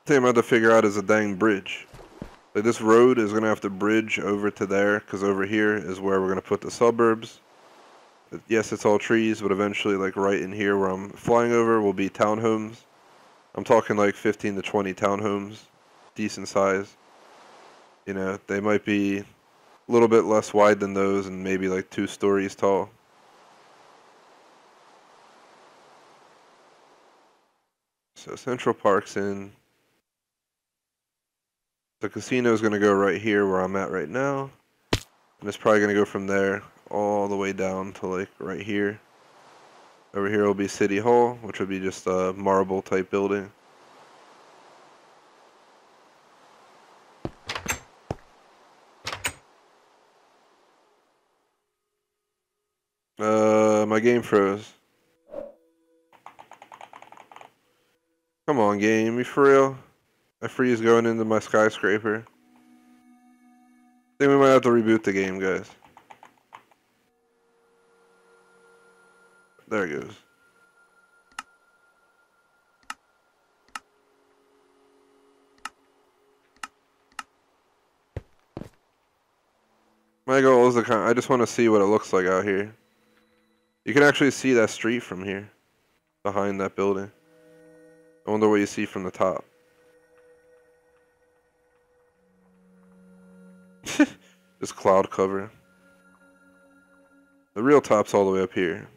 Thing I'm going to have to figure out is a dang bridge. Like, this road is going to have to bridge over to there, because over here is where we're going to put the suburbs. Yes, it's all trees, but eventually, like right in here where I'm flying over will be townhomes. I'm talking like 15 to 20 townhomes, decent size. They might be a little bit less wide than those and maybe like 2 stories tall. So Central Park's in. The casino is going to go right here where I'm at right now. And it's probably going to go from there all the way down to like right here. Over here will be City Hall, which would be just a marble type building. My game froze. Come on, game, you for real? I freeze going into my skyscraper. I think we might have to reboot the game, guys. There it goes. My goal is I just want to see what it looks like out here. You can actually see that street from here, behind that building. I wonder what you see from the top. Just cloud cover. The real top's all the way up here.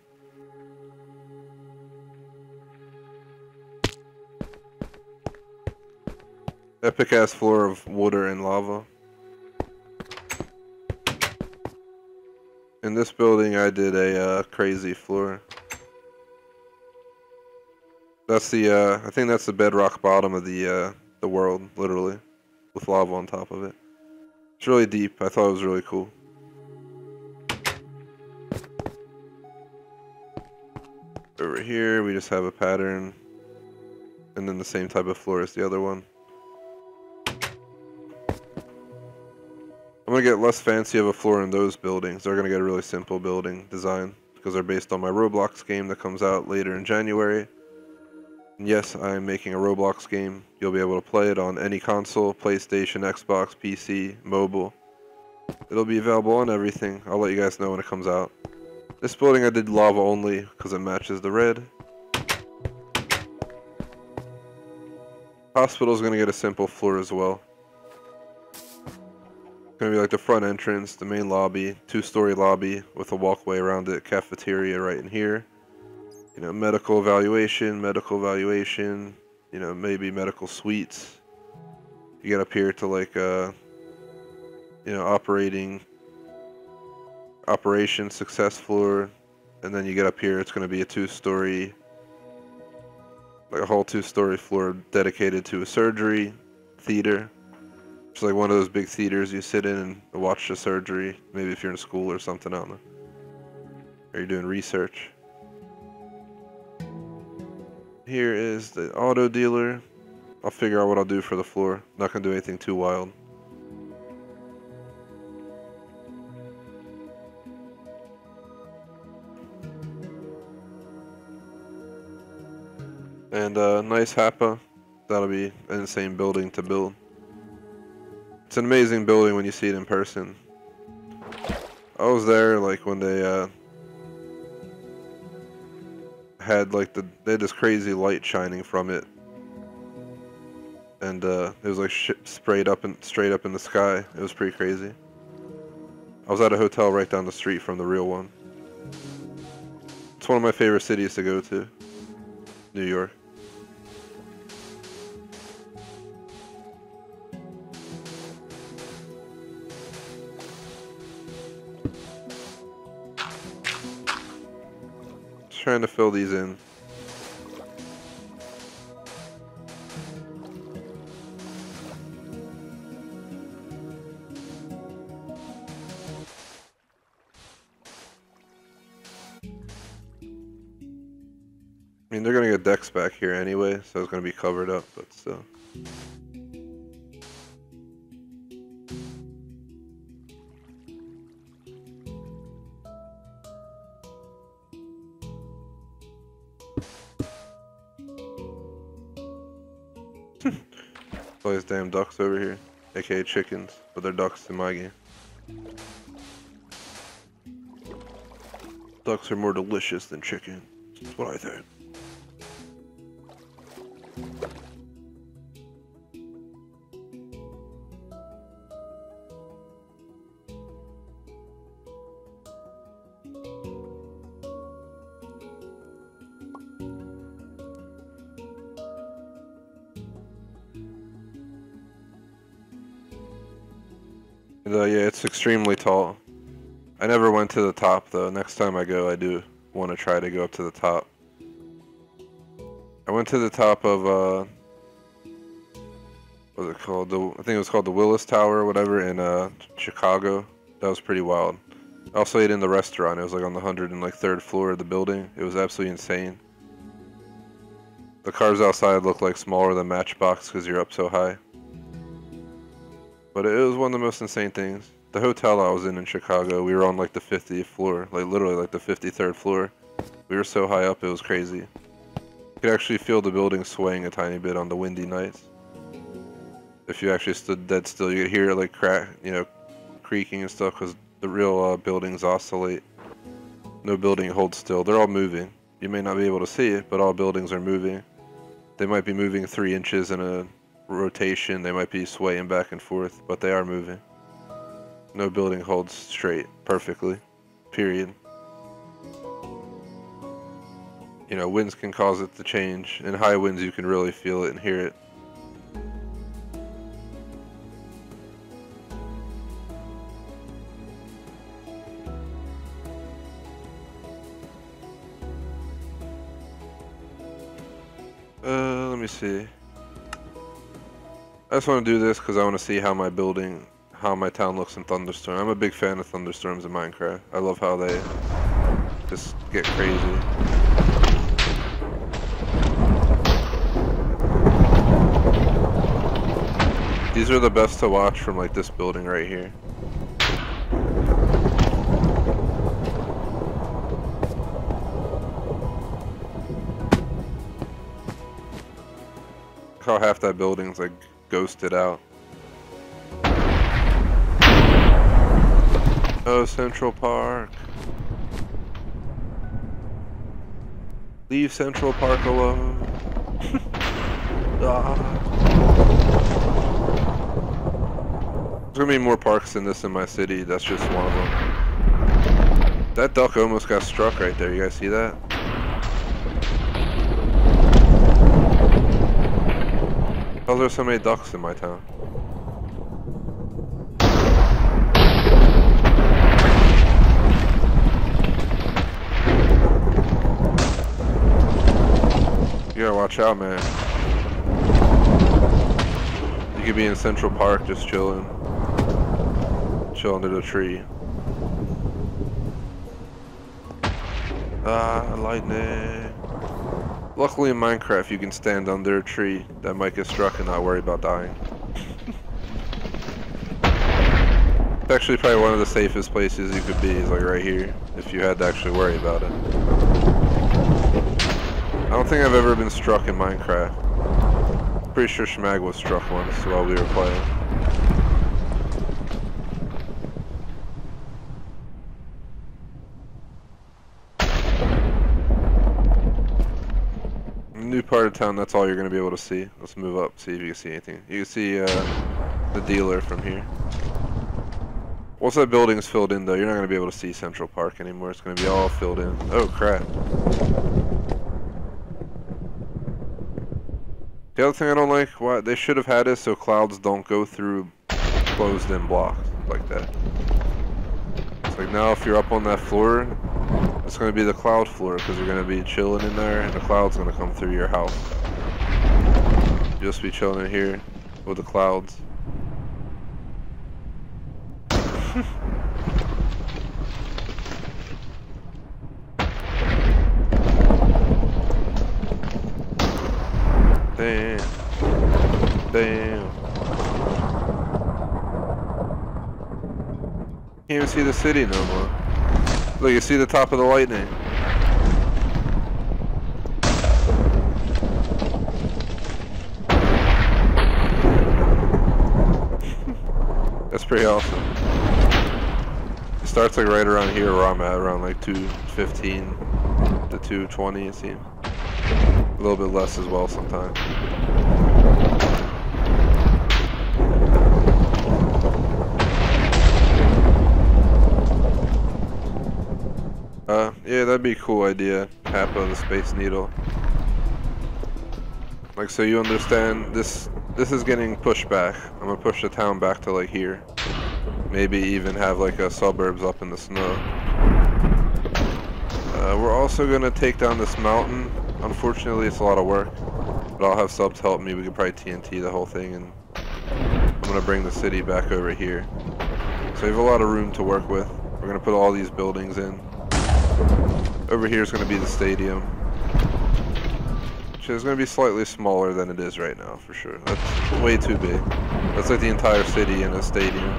Epic ass floor of water and lava. In this building I did a crazy floor. That's the I think that's the bedrock bottom of the world, literally, with lava on top of it. It's really deep. I thought it was really cool. Over here, we just have a pattern, and then the same type of floor as the other one. I'm gonna get less fancy of a floor in those buildings. They're gonna get a really simple building design because they're based on my Roblox game that comes out later in January. And yes, I am making a Roblox game. You'll be able to play it on any console, PlayStation, Xbox, PC, mobile. It'll be available on everything. I'll let you guys know when it comes out. This building I did lava only because it matches the red. Hospital's gonna get a simple floor as well. Gonna be like the front entrance, the main lobby, two-story lobby with a walkway around it, cafeteria right in here. You know, medical evaluation, you know, maybe medical suites. You get up here to like, you know, operation success floor. And then you get up here, it's gonna be a two-story, like a whole two-story floor dedicated to a surgery theater. It's like one of those big theaters you sit in and watch the surgery. Maybe if you're in school or something, I don't know. Or you're doing research. Here is the auto dealer. I'll figure out what I'll do for the floor. Not gonna do anything too wild. And nice Happa. That'll be an insane building to build. It's an amazing building when you see it in person. I was there like when they had like they had this crazy light shining from it, and it was like sprayed up and straight up in the sky. It was pretty crazy. I was at a hotel right down the street from the real one. It's one of my favorite cities to go to, New York. Trying to fill these in. I mean, they're gonna get decks back here anyway, so it's gonna be covered up, but still. All these damn ducks over here, aka chickens, but they're ducks in my game. Ducks are more delicious than chicken. That's what I think. And, yeah, it's extremely tall. I never went to the top though. Next time I go, I do want to try to go up to the top. I went to the top of what was it called? I think it was called the Willis Tower or whatever in Chicago. That was pretty wild. I also ate in the restaurant. It was like on the 103rd floor of the building. It was absolutely insane. The cars outside look like smaller than Matchbox because you're up so high. But it was one of the most insane things. The hotel I was in Chicago, we were on like the 50th floor, like literally like the 53rd floor. We were so high up, it was crazy. You could actually feel the building swaying a tiny bit on the windy nights. If you actually stood dead still, you could hear it like crack, you know, creaking and stuff because the real buildings oscillate. No building holds still. They're all moving. You may not be able to see it, but all buildings are moving. They might be moving 3 inches in a rotation. They might be swaying back and forth, but they are moving. No building holds straight perfectly. Period. You know, winds can cause it to change. In high winds, you can really feel it and hear it. let me see. I just want to do this because I want to see how my town looks in thunderstorm. I'm a big fan of thunderstorms in Minecraft. I love how they just get crazy. These are the best to watch from like this building right here. How half that building's like ghosted out. Oh, Central Park. Leave Central Park alone. Ah. There's gonna be more parks than this in my city. That's just one of them. That duck almost got struck right there. You guys see that? How are there so many ducks in my town? You gotta watch out, man. You could be in Central Park just chilling. Chill under the tree. Ah, lightning. Luckily in Minecraft you can stand under a tree that might get struck and not worry about dying. It's actually probably one of the safest places you could be is like right here, if you had to actually worry about it. I don't think I've ever been struck in Minecraft. Pretty sure Schmag was struck once while we were playing. New part of town, that's all you're going to be able to see. Let's move up, see if you can see anything. You can see the dealer from here. Once that building's filled in though, you're not going to be able to see Central Park anymore. It's going to be all filled in. Oh crap. The other thing I don't like, why they should have had is so clouds don't go through closed in blocks like that. It's like now if you're up on that floor, it's going to be the cloud floor because you're going to be chilling in there and the cloud's going to come through your house. You'll just be chilling in here with the clouds. Damn. Damn. Can't even see the city no more. Look, you see the top of the lightning. That's pretty awesome. It starts like right around here where I'm at, around like 2:15 to 2:20 it seems. A little bit less as well sometimes. Yeah, that'd be a cool idea. Kappa, the Space Needle. Like, so you understand, this is getting pushed back. I'm gonna push the town back to like here. Maybe even have like a suburbs up in the snow. We're also gonna take down this mountain. Unfortunately, it's a lot of work. But I'll have subs help me. We could probably TNT the whole thing, and I'm gonna bring the city back over here. So we have a lot of room to work with. We're gonna put all these buildings in. Over here is going to be the stadium, which is going to be slightly smaller than it is right now, for sure. That's way too big. That's like the entire city in a stadium.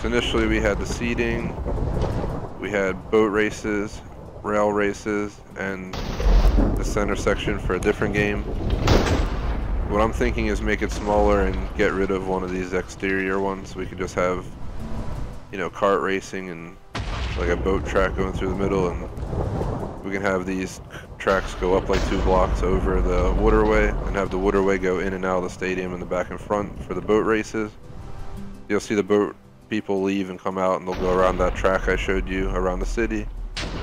So initially we had the seating, we had boat races, rail races, and the center section for a different game. What I'm thinking is make it smaller and get rid of one of these exterior ones. We could just have, you know, kart racing and like a boat track going through the middle, and we can have these tracks go up like 2 blocks over the waterway and have the waterway go in and out of the stadium in the back and front for the boat races. You'll see the boat people leave and come out, and they'll go around that track I showed you around the city.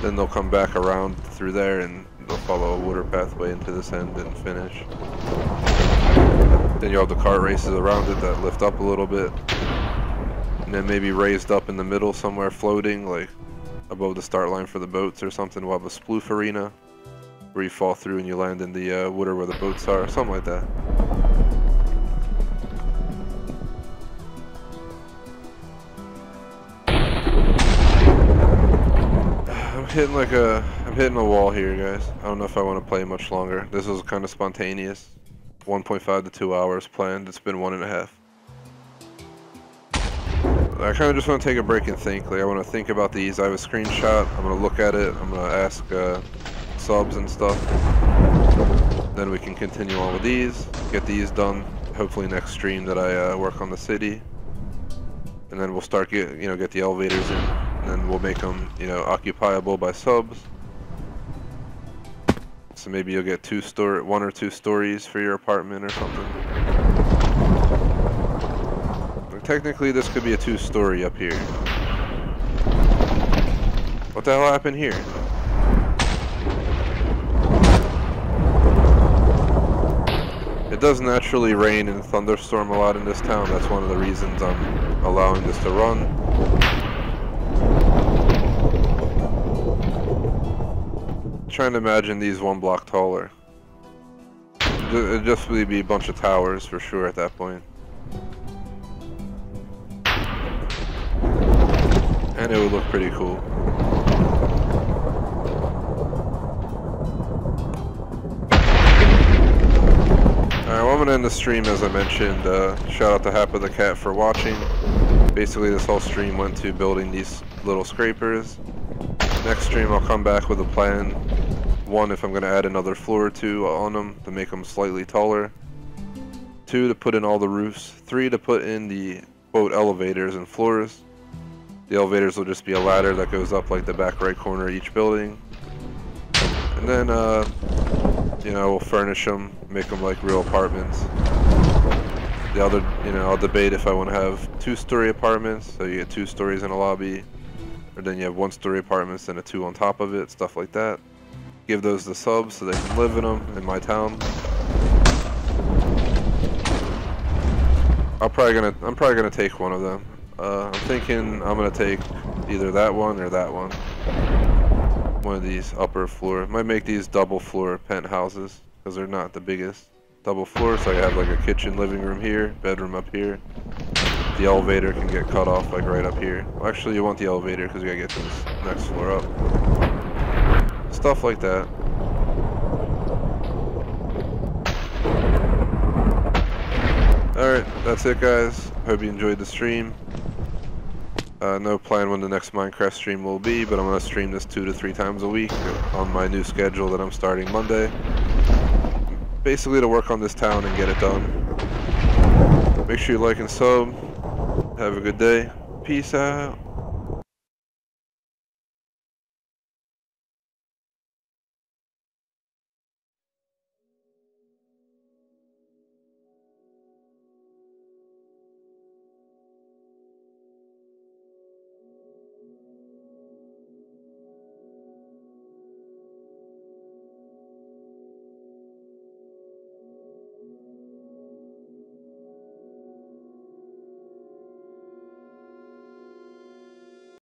Then they'll come back around through there and they'll follow a water pathway into this end and finish. Then you have the kart races around it that lift up a little bit, and then maybe raised up in the middle somewhere floating like above the start line for the boats or something. We'll have a sploof arena where you fall through and you land in the water where the boats are, something like that. I'm hitting a wall here, guys. I don't know if I want to play much longer. This was kind of spontaneous. 1.5 to 2 hours planned. It's been 1.5. I kind of just want to take a break and think. Like, I want to think about these. I have a screenshot. I'm going to look at it. I'm going to ask subs and stuff. Then we can continue on with these. Get these done. Hopefully next stream that I work on the city. And then we'll start get the elevators in. And then we'll make them, occupiable by subs. So maybe you'll get 1 or 2 stories for your apartment or something. Technically, this could be a 2-story up here. What the hell happened here? It does naturally rain and thunderstorm a lot in this town. That's one of the reasons I'm allowing this to run. Trying to imagine these 1 block taller. It'd just really be a bunch of towers for sure at that point. And it would look pretty cool. Alright, well, I'm gonna end the stream as I mentioned. Shout out to Happa the Cat for watching. Basically, this whole stream went to building these little scrapers. Next stream, I'll come back with a plan. 1, if I'm gonna add another floor or 2 on them to make them slightly taller. 2, to put in all the roofs. 3, to put in the boat elevators and floors. The elevators will just be a ladder that goes up like the back right corner of each building. And then, we'll furnish them, make them like real apartments. The other, I'll debate if I want to have 2-story apartments, so you get 2 stories in a lobby. Or then you have 1-story apartments and a 2 on top of it, stuff like that. Give those to subs so they can live in them in my town. I'm probably gonna take one of them. I'm thinking I'm gonna take either that one or that one. One of these upper floor. Might make these double floor penthouses because they're not the biggest. Double floor, so I have like a kitchen, living room here, bedroom up here. The elevator can get cut off like right up here. Well, actually, you want the elevator because you gotta get to this next floor up. Stuff like that. Alright, that's it, guys. Hope you enjoyed the stream. No plan when the next Minecraft stream will be, but I'm going to stream this 2 to 3 times a week on my new schedule that I'm starting Monday. Basically to work on this town and get it done. Make sure you like and sub. Have a good day. Peace out.